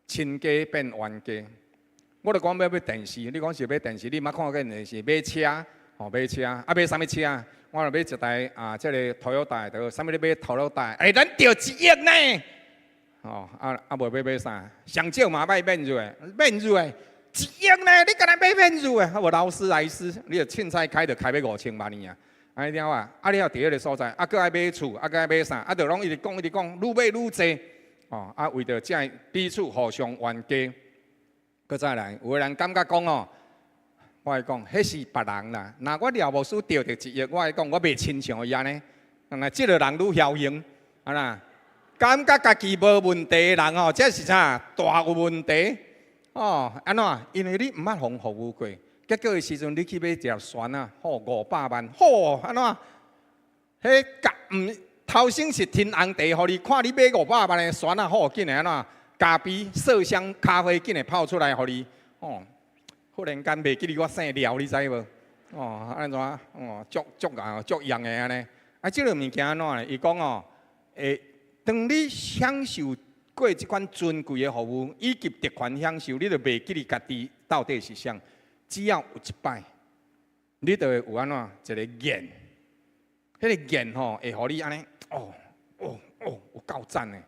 亲家变冤家？我就讲要电视，你讲是买电视，你捌看过电视？买车，买车，买啥物车？我就买一台即个 Toyota 的，啥物咧买 Toyota？咱钓1亿呢？无买啥？上少嘛买免入的，1亿呢？你敢若买免入的？无劳斯莱斯，你就凊彩开就开要5000万呢啊！安尼了啊！你要伫迄个所在，搁爱买厝，搁爱买啥？就拢一直讲，愈买愈济。为着这彼此互相冤家。搁再来，有个人感觉讲哦，我来讲，迄是别人啦。那我廖牧师钓着一亿，我来讲，我袂亲像伊安尼。那即个人愈侥幸，啊啦，感觉家己无问题的人哦，这是啥？大有问题哦。安怎？因为你毋捌互服务过，结果的时阵你去买一条船啊，好500万，好安怎？迄甲头先是天红地，互你看你买500万的船啊，好紧的安怎？咖啡、麝香咖啡紧的泡出来，互你哦。忽然间袂记得我姓廖，你知无？哦，安怎？哦，足样的安尼。啊，即个物件安怎呢？伊讲哦，当你享受过即款尊贵的服务，以及特权享受，你就袂记得家己到底是啥。只要有一摆，你就会有安怎一个瘾。迄个瘾吼，会互你安尼，有够赞的。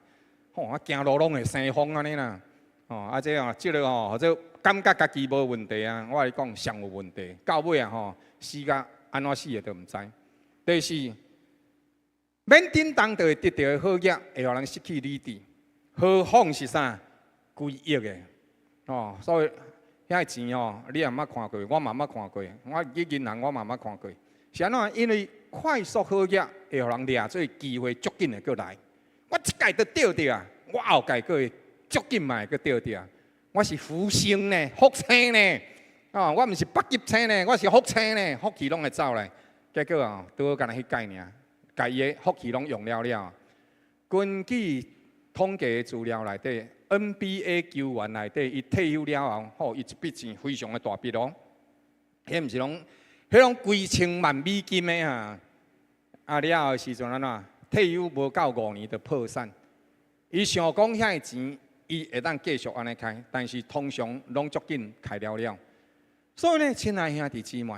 吼，啊，行路拢会生风安尼啦。哦，啊，即个哦，或者感觉家己无问题啊，我来讲上有问题。到尾啊吼，死甲安怎死的都毋知。第四，免叮当就会得到的好业，会互人失去理智。何况是啥？规亿的。哦，所以遐钱哦，你也毋捌看过，我嘛毋捌看过。我去银行我嘛毋捌看过。是安怎？因为快速好业会互人掠做机会，足紧的过来。我一届就钓着啊，我后届个会足紧嘛会钓着。我是福星呢，福星呢。哦，我毋是北极星呢，我是福星呢，福气拢会走来。结果啊，拄好干那迄届尔，家己的福气拢用了。根据统计资料内底 ，NBA 球员内底，伊退休了后，吼，伊一笔钱非常的大笔哦。迄毋是拢，迄拢几千万美金的啊！啊了后时阵安怎？退休无到5年就破产。伊想讲遐个钱，伊会当继续安尼开，但是通常拢足紧开了。所以呢，亲爱兄弟姊妹，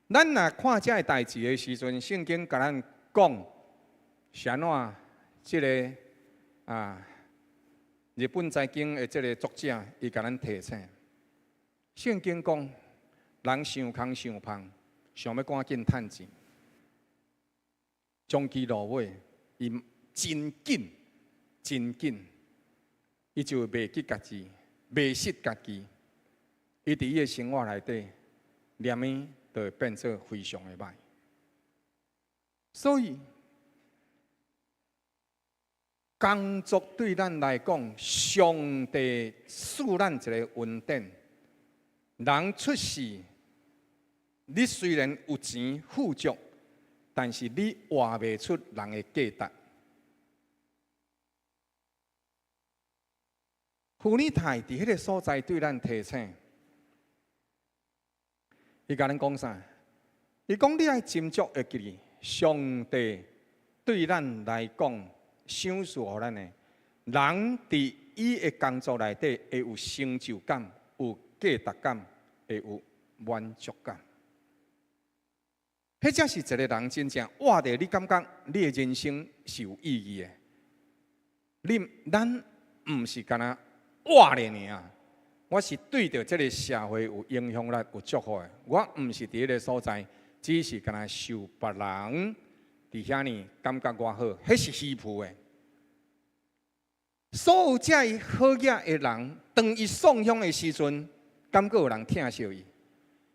咱若看这个代志的时阵，圣经甲咱讲是安怎？即个日本财经的即个作者，伊甲咱提醒，圣经讲人想空想胖，想要赶紧趁钱。将其落尾，伊真紧，伊就袂记家己，袂失家己。伊伫伊的生活内底，念伊就会变做非常的歹。所以，工作对咱来讲，上帝赐咱一个恩典。人出世，你虽然有钱富足。但是你活袂出人的价值。妇女太伫迄个所在对咱提醒，伊甲咱讲啥？伊讲你爱斟酌会记，上帝对咱来讲，赏赐互咱的，人伫伊的工作内底会有成就感、有价值感、会有满足感。迄才是一个人真正活着，你感觉你的人生是有意义的。咱毋是干那活咧尔，我是对着这个社会有影响力、有祝福的。我毋是伫迄个所在，只是干那受别人伫遐呢感觉我好，迄是虚浮的。所有这好业的人，当伊送香的时阵，敢阁有人疼惜伊？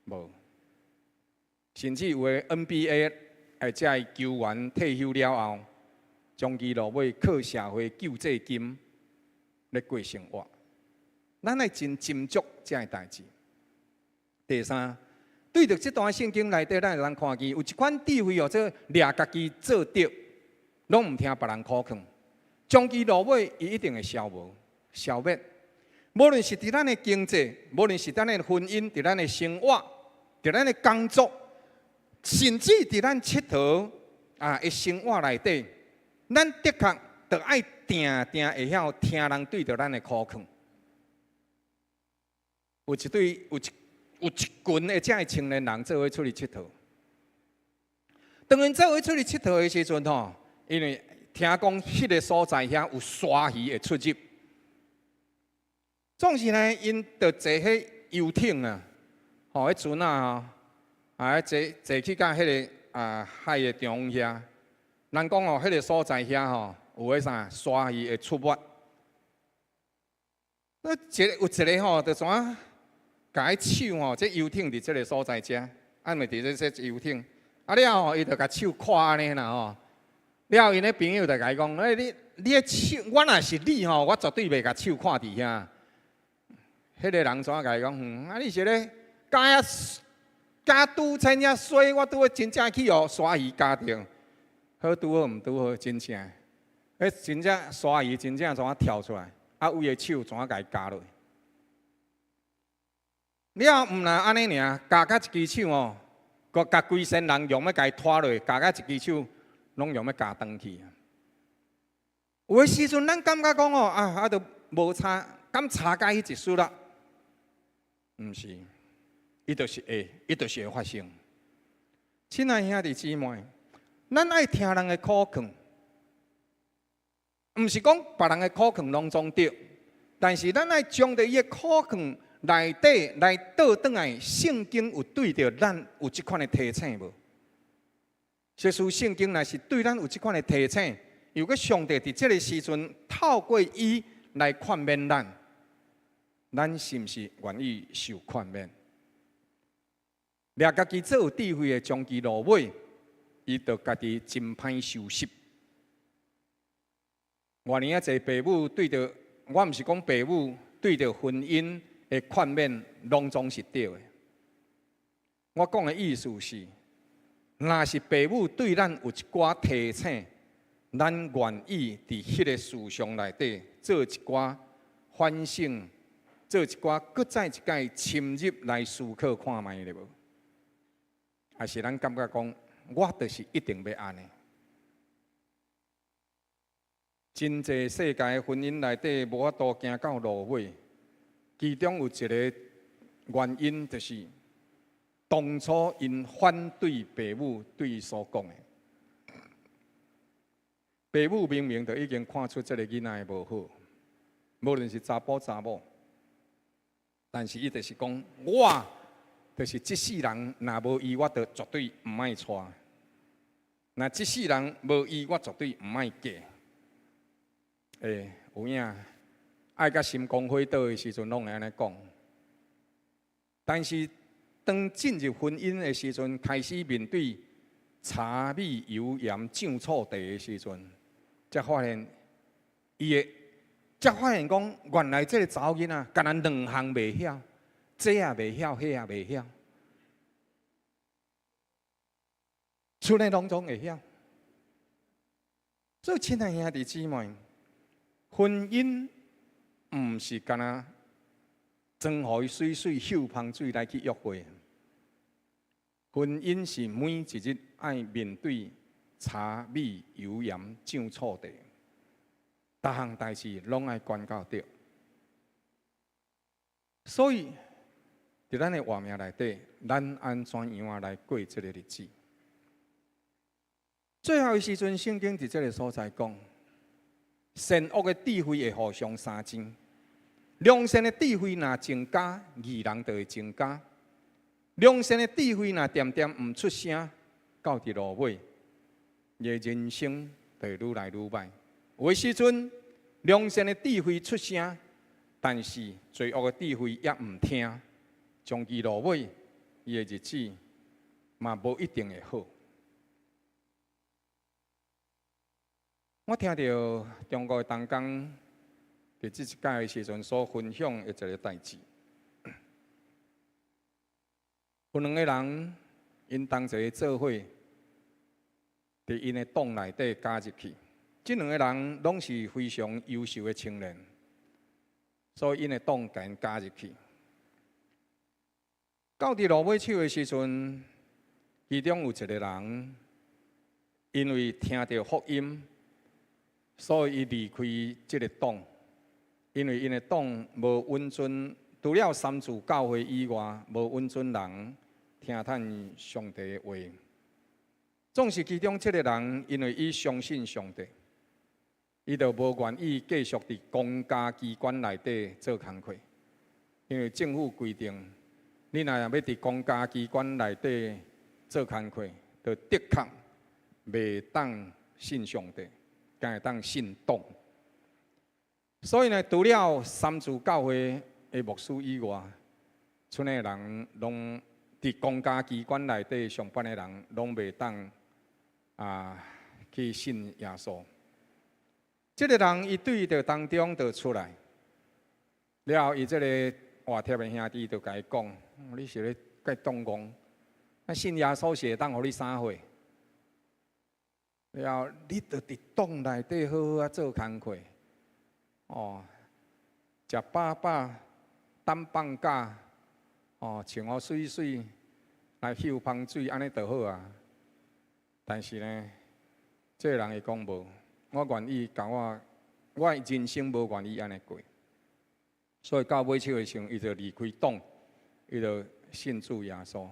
无。甚至有个 NBA 这球员退休了后，将其落尾靠社会救济金来过生活。咱爱真斟酌这个代志。第三，对着这段圣经内底，咱会看见有一款智慧哦，这掠家己做得，拢唔听别人苦劝，将其落尾伊一定会消灭。无论是伫咱的经济，无论是咱的婚姻，伫咱的生活，伫咱的工作。甚至伫咱佚佗的生活内底，咱的确着爱定会晓听人对着咱的苦劝。有一群的这青年人做伙出去佚佗。当因做伙出去佚佗的时阵吼，因为听讲迄个所在遐有鲨鱼会出入，总是呢，因着坐迄游艇啊，迄船啊。坐去到迄个海的中央遐，人讲哦，迄个所在遐吼有迄啥鲨鱼会出没。有一个吼，就怎啊？甲伊手吼，这游艇伫这个所在遮，按咪伫这游艇，了后伊就甲手看安尼啦吼。了，因咧朋友就甲伊讲：，你的手，我若是你吼，我绝对袂甲手看伫遐。迄个人怎啊甲伊讲？你是咧加拄趁遐水，我拄真正去哦，鲨鱼加着，好拄好毋拄好，真正。真正鲨鱼真正怎啊跳出来？有伊手怎啊甲伊加落？了毋若安尼尔，加到一支手哦，佮甲规身人用要甲伊拖落，加到一支手，拢用要加登去。有诶时阵，咱感觉讲哦，都无差，敢差甲迄一丝啦？毋是，伊就是会，伊就是会发生。亲爱兄弟姊妹，咱爱听人诶苦劝，毋是讲别人诶苦劝拢总对，但是咱爱将着伊诶苦劝。内底来倒转来，圣经有对着咱有即款的提醒无？耶稣圣经若是对咱有即款的提醒，如果上帝伫这个时阵透过伊来劝勉咱，咱是毋是愿意受劝勉？掠家己最有智慧的将其落尾，伊就家己真歹收拾。偌年啊，侪父母对着我，毋是讲父母对着婚姻。的劝勉拢总是对的。我讲的意思是，若是父母对咱有一寡提醒，咱愿意伫迄个事项内底做一寡反省，做一寡搁再一届深入来思考看卖咧无？还是咱感觉讲，我就是一定要安尼？真济世界的婚姻内底无法度行到落尾。其中有一个原因，就是当初因反对父母对伊所讲的。父母明明就已经看出这个囡仔无好，无论是查甫查某，但是伊就是讲，我就是这世人，若无伊，我就绝对唔爱娶；若这世人无伊，我绝对唔爱嫁。有影。爱甲心光火倒的时阵，拢会安尼讲。但是当进入婚姻的时阵，开始面对柴米油盐酱醋茶的时阵，才发现才发现讲，原来这个查某囡仔，干那两项袂晓，这也袂晓，迄也袂晓，厝内拢总会晓。所以，亲爱兄弟姊妹，婚姻。毋是干那装互伊水水秀芳水来去约会，婚姻是每一日爱面对柴米油盐酱醋茶，逐项代志拢爱管到着。所以，伫咱的活命内底，咱安怎样来过这个日子？最后的时阵，圣经伫这个所在讲。善恶的智慧会互相相争，良善的智慧若增加，义人就会增加；良善的智慧若点点唔出声，到伫落尾，伊的人生就会愈来愈歹。有的时阵，良善的智慧出声，但是罪恶的智慧也唔听，将其落尾，伊的日子嘛无一定会好。我听到中国的同工伫即一届的时阵所分享的一个代志，有两个人因同齐做伙，伫因的党内底加入去。即两个人拢是非常优秀的青年，所以因的党甲因加入去。到伫落尾手的时阵，其中有一个人因为听到福音。所以，伊离开这个党，因为因的党无允准，除了三自教会以外，无允准人听叹上帝的话。总是其中这个人，因为伊相信上帝，伊就无愿意继续伫公家机关内底做工课，因为政府规定，你若要伫公家机关内底做工课，就的确袂当信上帝。敢会当信党，所以呢，除了三自教会的牧师以外，剩的人拢伫公家机关内底上班的人，拢袂当去信耶稣。这个人伊对着当中就出来，了后伊这个活贴的兄弟就甲伊讲：你是咧甲伊动讲，那信耶稣是会当互你啥货？了后你着伫洞内底好好做工课，食饱饱，等放假，穿好水水，来休芳水，安尼就好啊。但是呢，这个人会讲无。我愿意甲我人生无愿意安尼过，所以到尾手的时候，伊就离开党，伊就信主耶稣。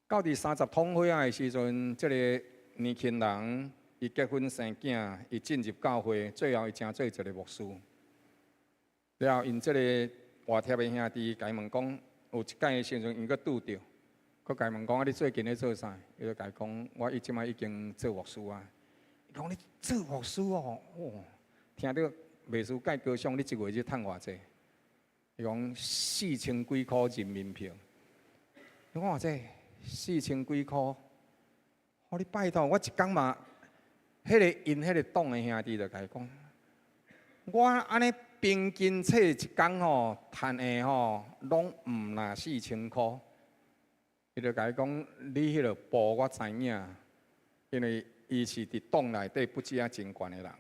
到第30通会的时阵，这个年轻人伊结婚生囝，伊进入教会，最后伊成做一个牧师。了后因这个活贴的兄弟甲伊问讲，有一届的时阵，因佫拄着，佫甲伊问讲：你最近咧做啥？伊就甲伊讲：我即摆已经做牧师啊。讲你做牧师听到秘书界高尚，你一个月赚偌济？伊讲4000几块人民票。你看这4000几块，你拜托我一工嘛，因迄个党的兄弟就甲伊讲，我安尼平均册一工赚的拢毋若4000块。伊就甲伊讲，你迄个部我知影，因为。伊是伫党内底不止真悬的人，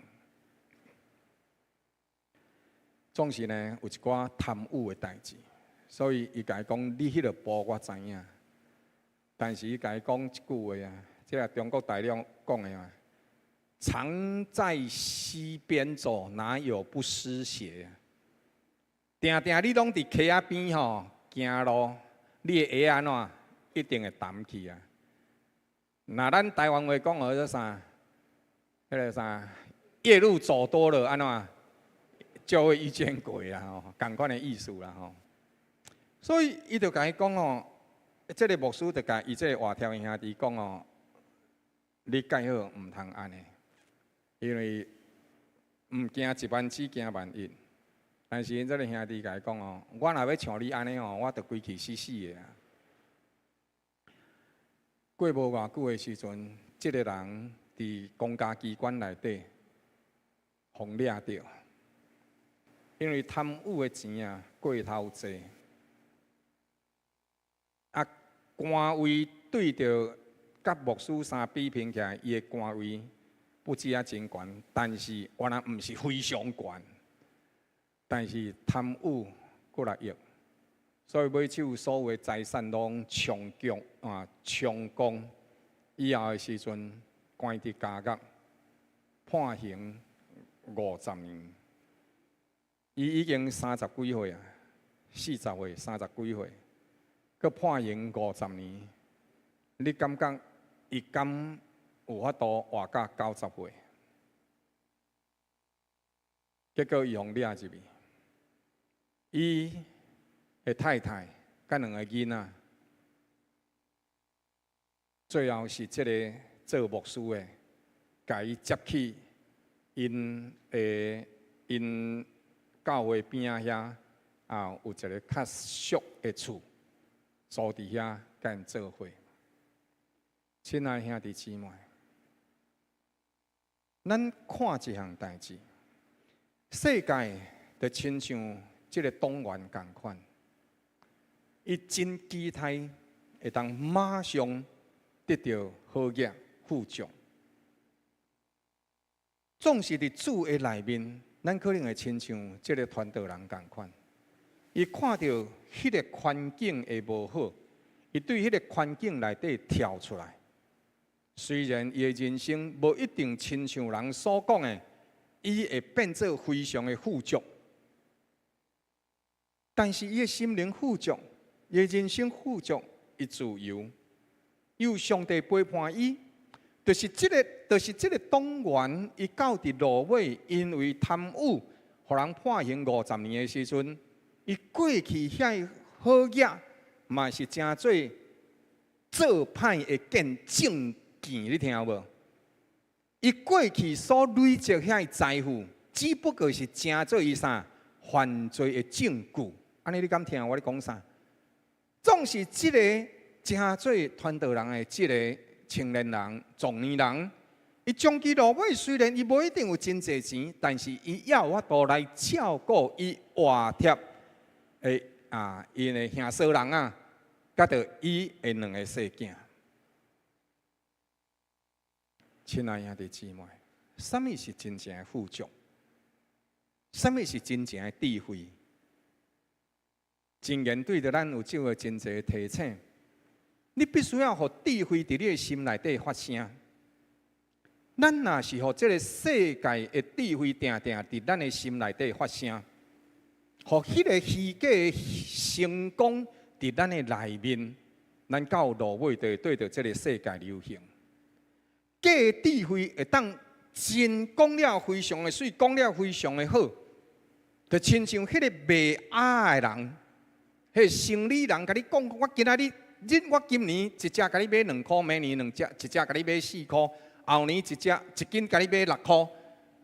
总是呢有一寡贪污的代志，所以伊甲伊讲：你迄个部我知影，但是伊甲伊讲一句话啊，即个中国大陆讲的啊，常在溪边走，哪有不湿鞋？定定你拢伫溪仔边行路，你的鞋安怎一定会澹去啊！那咱台湾话讲叫做啥？迄个啥？夜路走多了，安怎就会遇见鬼啦！同款的意思啦吼。所以伊就甲伊讲这个牧师就甲伊这个活贴的兄弟讲你介好唔通安尼，因为唔惊一万，只惊万一。但是因这个兄弟甲伊讲我若要像你安尼我着规气死死的啊！过无偌久的时阵，这个人伫公家机关内底，互掠着，因为贪污的钱过头济，官位对着甲牧师相比拼起来，伊的官位不止真悬，但是原来毋是非常悬，但是贪污过来用。所以买手所有的财产拢充公，以后的时阵关伫监狱，判刑50年。伊已经30几岁啊，40岁、30几岁，佮判刑50年。你感觉伊敢有法度活到90岁？结果伊互掠入去，伊的太太甲2个囡仔，最后是这个做牧师的，甲伊接去因教会边仔遐有一个较俗的厝，住伫遐甲因做伙。亲爱兄弟姊妹，咱看一项代志，世界就亲像这个党员共款。伊真期待会当马上得到好业富足，总是伫主的内面，咱可能会亲像这个传道人共款。伊看到迄个环境会无好，伊对迄个环境内底跳出来。虽然伊的人生无一定亲像人所讲的，伊会变做非常的富足，但是伊的心灵富足。伊人生富足，伊自由，有上帝陪伴伊，就是这个党员，伊到伫落尾，因为贪污，互人判刑50年的时阵，伊过去遐好业，嘛是真做歹会见证件，你听有无？伊过去所累积遐财富，只不过是成做伊啥犯罪的证据。安尼你敢听我咧讲啥？总是即个成做传道人的即个青年人、壮年人，伊长期落尾，虽然伊无一定有真侪钱，但是伊也有法度来照顾伊活贴的因的兄嫂人啊，甲着伊的两个细囝。亲爱兄弟姊妹，什么是真正的富足？什么是真正的智慧？真言对着咱有这个真侪提醒，你必须要互智慧伫你的心内底发声。咱若是互这个世界的智慧定定伫咱的心内底发声，互迄个虚假的成功伫咱的内面，咱到落尾就会对着这个世界流行。假的智慧会当真讲了非常的水，讲了非常的好，就亲像迄个卖鸭的人。迄个生理人甲你讲，我今仔日我今年一只甲你买2箍，明年一只甲你买4箍，后年一斤甲你买6箍。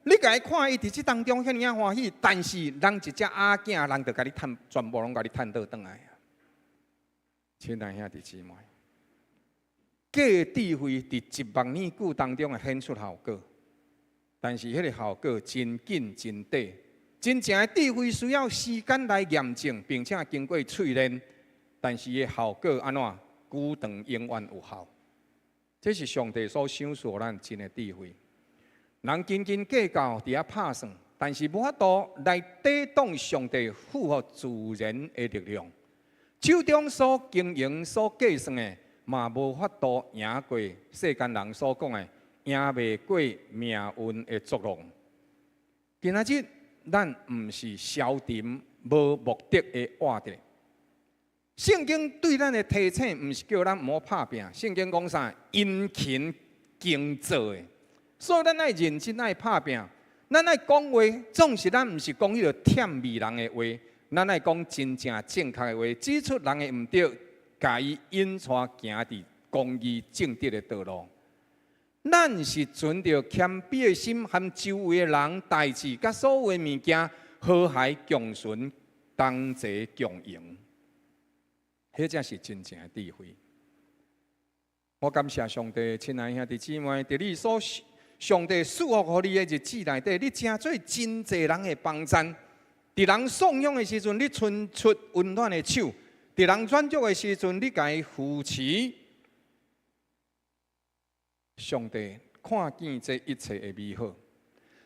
你甲伊看伊伫即当中遐尔欢喜，但是人一只鸭囝，人就甲你趁全部拢甲你趁倒转来啊！亲爱兄弟姊妹，假的智慧伫1万年久当中会显出效果，但是迄个效果真紧真短。真正的智慧需要时间来验证，并且经过淬炼，但是伊效果安怎？久长永远有效。这是上帝所赏赐咱真的智慧。人斤斤计较，伫遐拍算，但是无法度来抵挡上帝赋予自然的力量。手中所经营、所计算的，嘛无法度赢过世间人所讲的，赢袂过命运的作弄。今仔日。咱毋是消沉无目的的活着。圣经对咱的提醒，毋是叫咱毋好拍拼。圣经讲啥？殷勤耕作的，所以咱爱认真爱拍拼。咱爱讲话，总是咱毋是讲迄个舔味人的话，咱爱讲真正正确的话，指出人的毋对，甲伊引带行伫公义正直的道路。咱是存着谦卑的心，和周围的人、代志、甲所有的物件和谐共存，同齐共赢，迄才是真正的智慧。我感谢上帝，亲爱兄弟姊妹，伫你所上帝赐福予你的日子内底，你真做真济人的帮衬。伫人颂扬的时阵，你伸出温暖的手；伫人软弱的时阵，你甲伊扶持。上帝看见这一切的美好，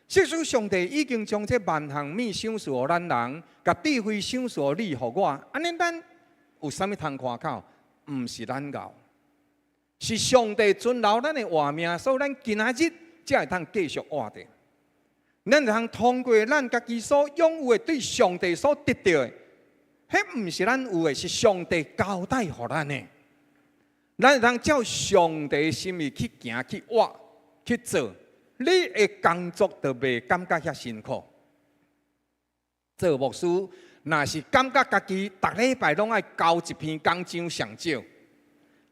即使上帝已经将这万项米赏赐予咱人，甲智慧赏赐予你、予我，安尼咱有啥物通夸口？毋是咱熬，是上帝存留咱的活命，所以咱今仔日才会通继续活着。咱会通通过咱家己所拥有的对上帝所得到的，迄毋是咱有的，是上帝交代予咱的。咱会通照上帝的心意去行、去活、去做，你的工作就袂感觉遐辛苦。做牧师，若是感觉家己逐礼拜拢爱交一篇讲章上少，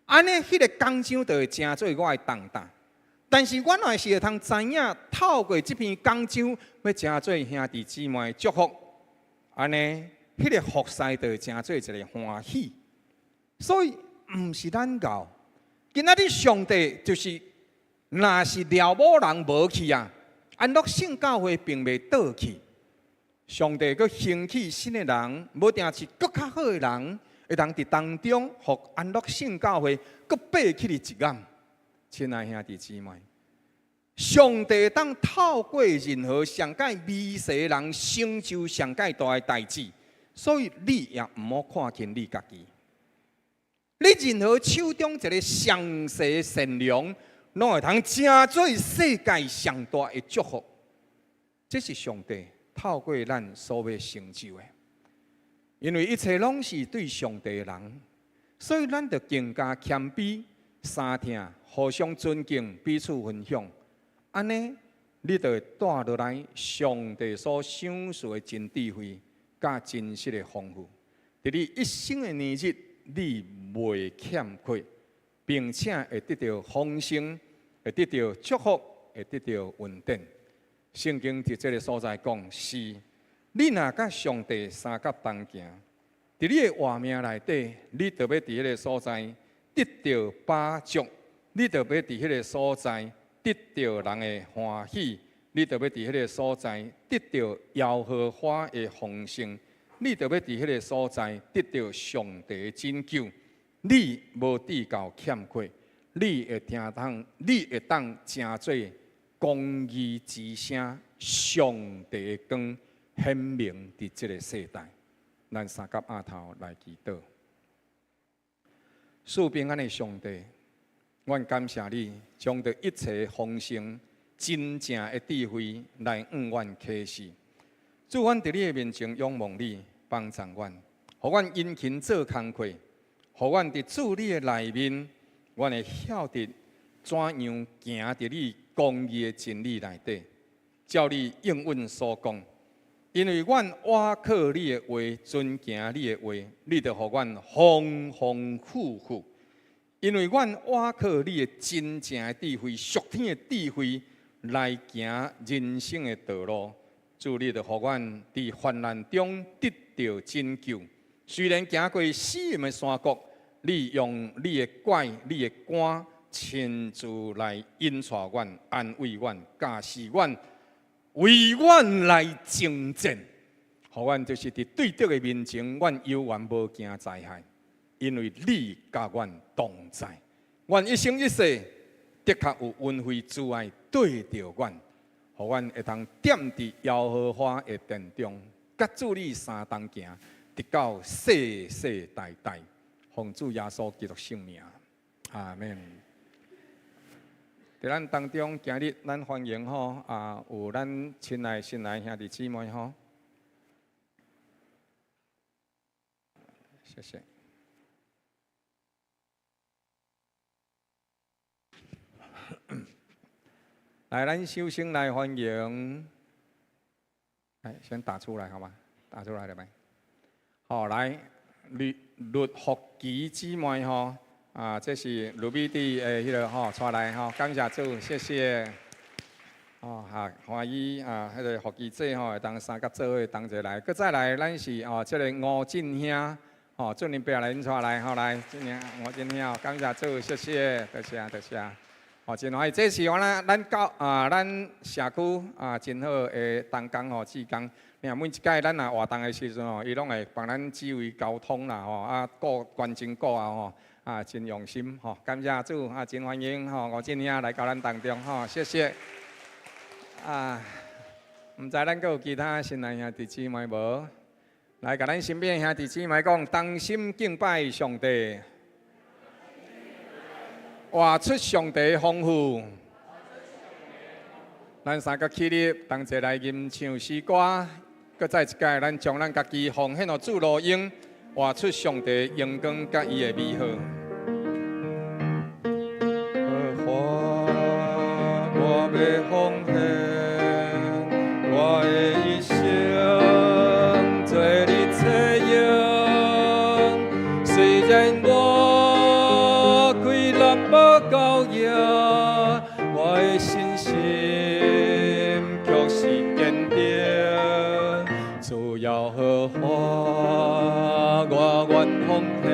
安尼迄个讲章就会成做我的重担。但是我若是会通知影，透过这篇讲章，要成做兄弟姊妹的祝福，安尼迄个福势就会成做一个欢喜。所以。毋是咱教，今仔日上帝就是，若是了某人无去啊，安乐性教会并未倒去。上帝佫兴起新的人，无定是佫较好的人，会当伫当中，互安乐性教会佫爬起哩一眼。亲爱兄弟姊妹，上帝当透过任何上界微细的人，成就上界大的代志，所以你也毋好看轻你家己。你任何手中一个上细善良，拢会通成做世界上大的祝福。这是上帝透过咱所要成就的，因为一切拢是对上帝的人，所以咱就更加谦卑、三听、互相尊敬、彼此分享。安尼，你就会带落来上帝所赏赐的真智慧、甲真实的丰富，伫你一生的年日。你袂欠缺，并且会得到丰盛，会得到祝福，会得到稳定。圣经伫这个所在讲是，你若甲上帝三甲同行，伫你的活命内底，你就要伫迄个所在得到把助，你就要伫迄个所在得到人的欢喜，你就要伫迄个所在得到耶和华的丰盛，你就要伫迄个所在得到上帝的拯救。你无地够欠缺，你会当正做公义之声，上帝的光显明伫即个世代。咱三甲额头来祈祷，赐平安的上帝，阮感谢你，将着一切丰盛、真正的智慧来向阮启示。主，阮伫你的面前仰望你，帮助阮，互阮殷勤做工课。互阮伫主你的内面，阮会晓得怎样行伫你公义的真理内底，照你应允所讲。因为阮倚靠你的话，遵行你的话，你就互阮丰丰富富。因为阮倚靠你的真正的智慧、属天的智慧来行人生的道路，主你就互阮伫患难中得到拯救。虽然行过死荫的山谷，你用你的拐、你的竿亲自来引带阮、安慰阮、教示阮，为阮来征战。互阮就是伫对敌的面前，阮犹原无惊灾害，因为你甲阮同在。阮一生一世的确有恩惠之爱对着阮，互阮会当踮伫耶和华的殿中，甲主你相同行。直到世世代代，奉主耶稣基督圣名，阿门。在咱当中，今日咱欢迎有咱亲爱新来兄弟姊妹谢谢。来，咱首先来欢迎，先打出来好吗？打出来了没？好，来律福基姊妹这是卢美弟迄个带来感谢主，谢谢。欢喜迄个福基姐会当三甲做伙同齐来，搁再来，咱是这个吴振兄做恁爸来恁带来，来，今年吴振兄，感谢主，谢谢，多谢，多谢。真欢喜，这是咱社区真好的同工志工。每一届咱活动的时阵伊拢会帮咱指挥交通啦顾关真顾真用心感谢主真欢迎吴振兄来到咱当中谢谢。唔知咱阁有其他新来兄弟姊妹无？来，甲咱身边兄弟姊妹讲，同心敬拜上帝，活出上帝丰富。咱三个起立，同齐来吟唱诗歌。搁再一届，咱将咱家己奉献予主路用，活出上帝阳光甲伊的美好。我要奉献我的一生，做你采用。虽然我困难无够赢，我的信心却是坚定。主要何花，我愿奉献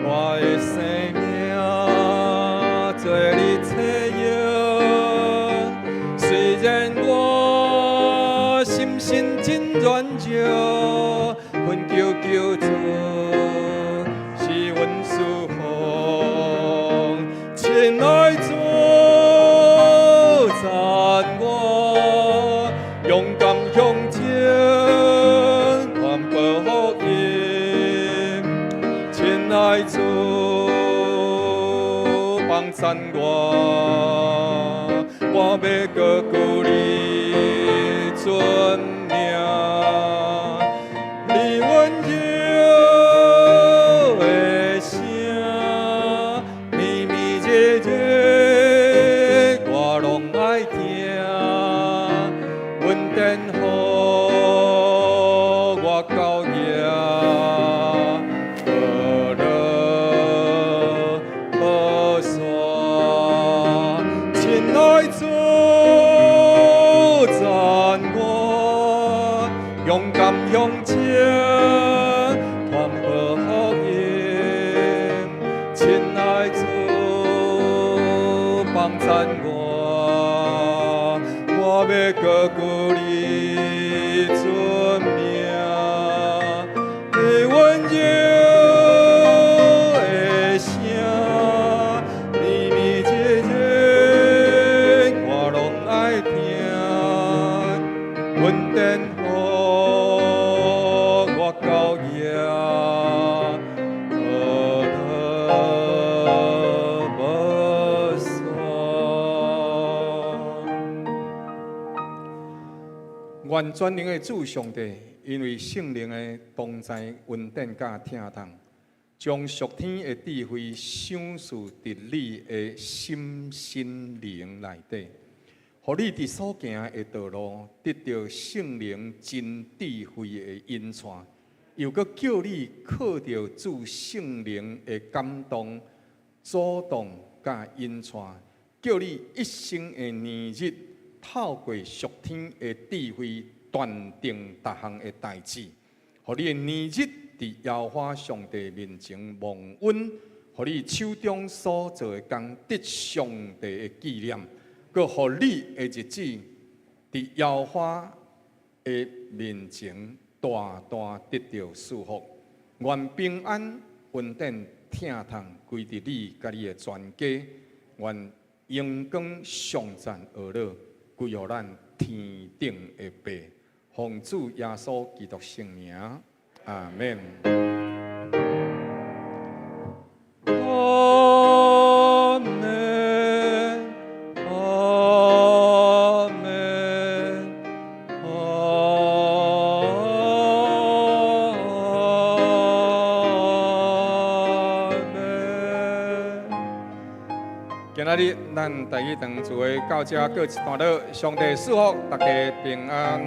我的生命，做你采用。虽然我心身真软弱，困求救主是阮师父，亲爱主赞我勇敢向前，传播福音，亲爱主帮衬我要高举你尊名，你温柔的声，绵绵热热，我拢爱听。阮等候我到夜，无路无山，亲爱主。感乡情，传播福音，亲爱主帮赞我要高举你尊名，的温柔的声，绵绵切切我拢爱听，阮等我到夜，无散。愿全能的主上帝，因为圣灵的同在、稳定甲听筒，将属天的智慧赏赐伫你的心灵内底，互你伫所行的道路得到圣灵真智慧的引带，又搁叫你靠着主圣灵的感动、主动甲引带，叫你一生的年日透过属天的智慧断定各项的代志，互你的年日伫耶和华上帝面前蒙恩，互你手中所做的工得上帝的纪念，佮互你的日子伫耶和华的面前大大得到祝福。愿平安稳定听筒归伫你甲你的全家，愿阳光上赞而乐归予咱天顶的爸，奉主耶稣基督圣名，阿门。阿门，阿门，阿门。今仔日咱第一堂聚会到这告一段落，上帝祝福大家平安。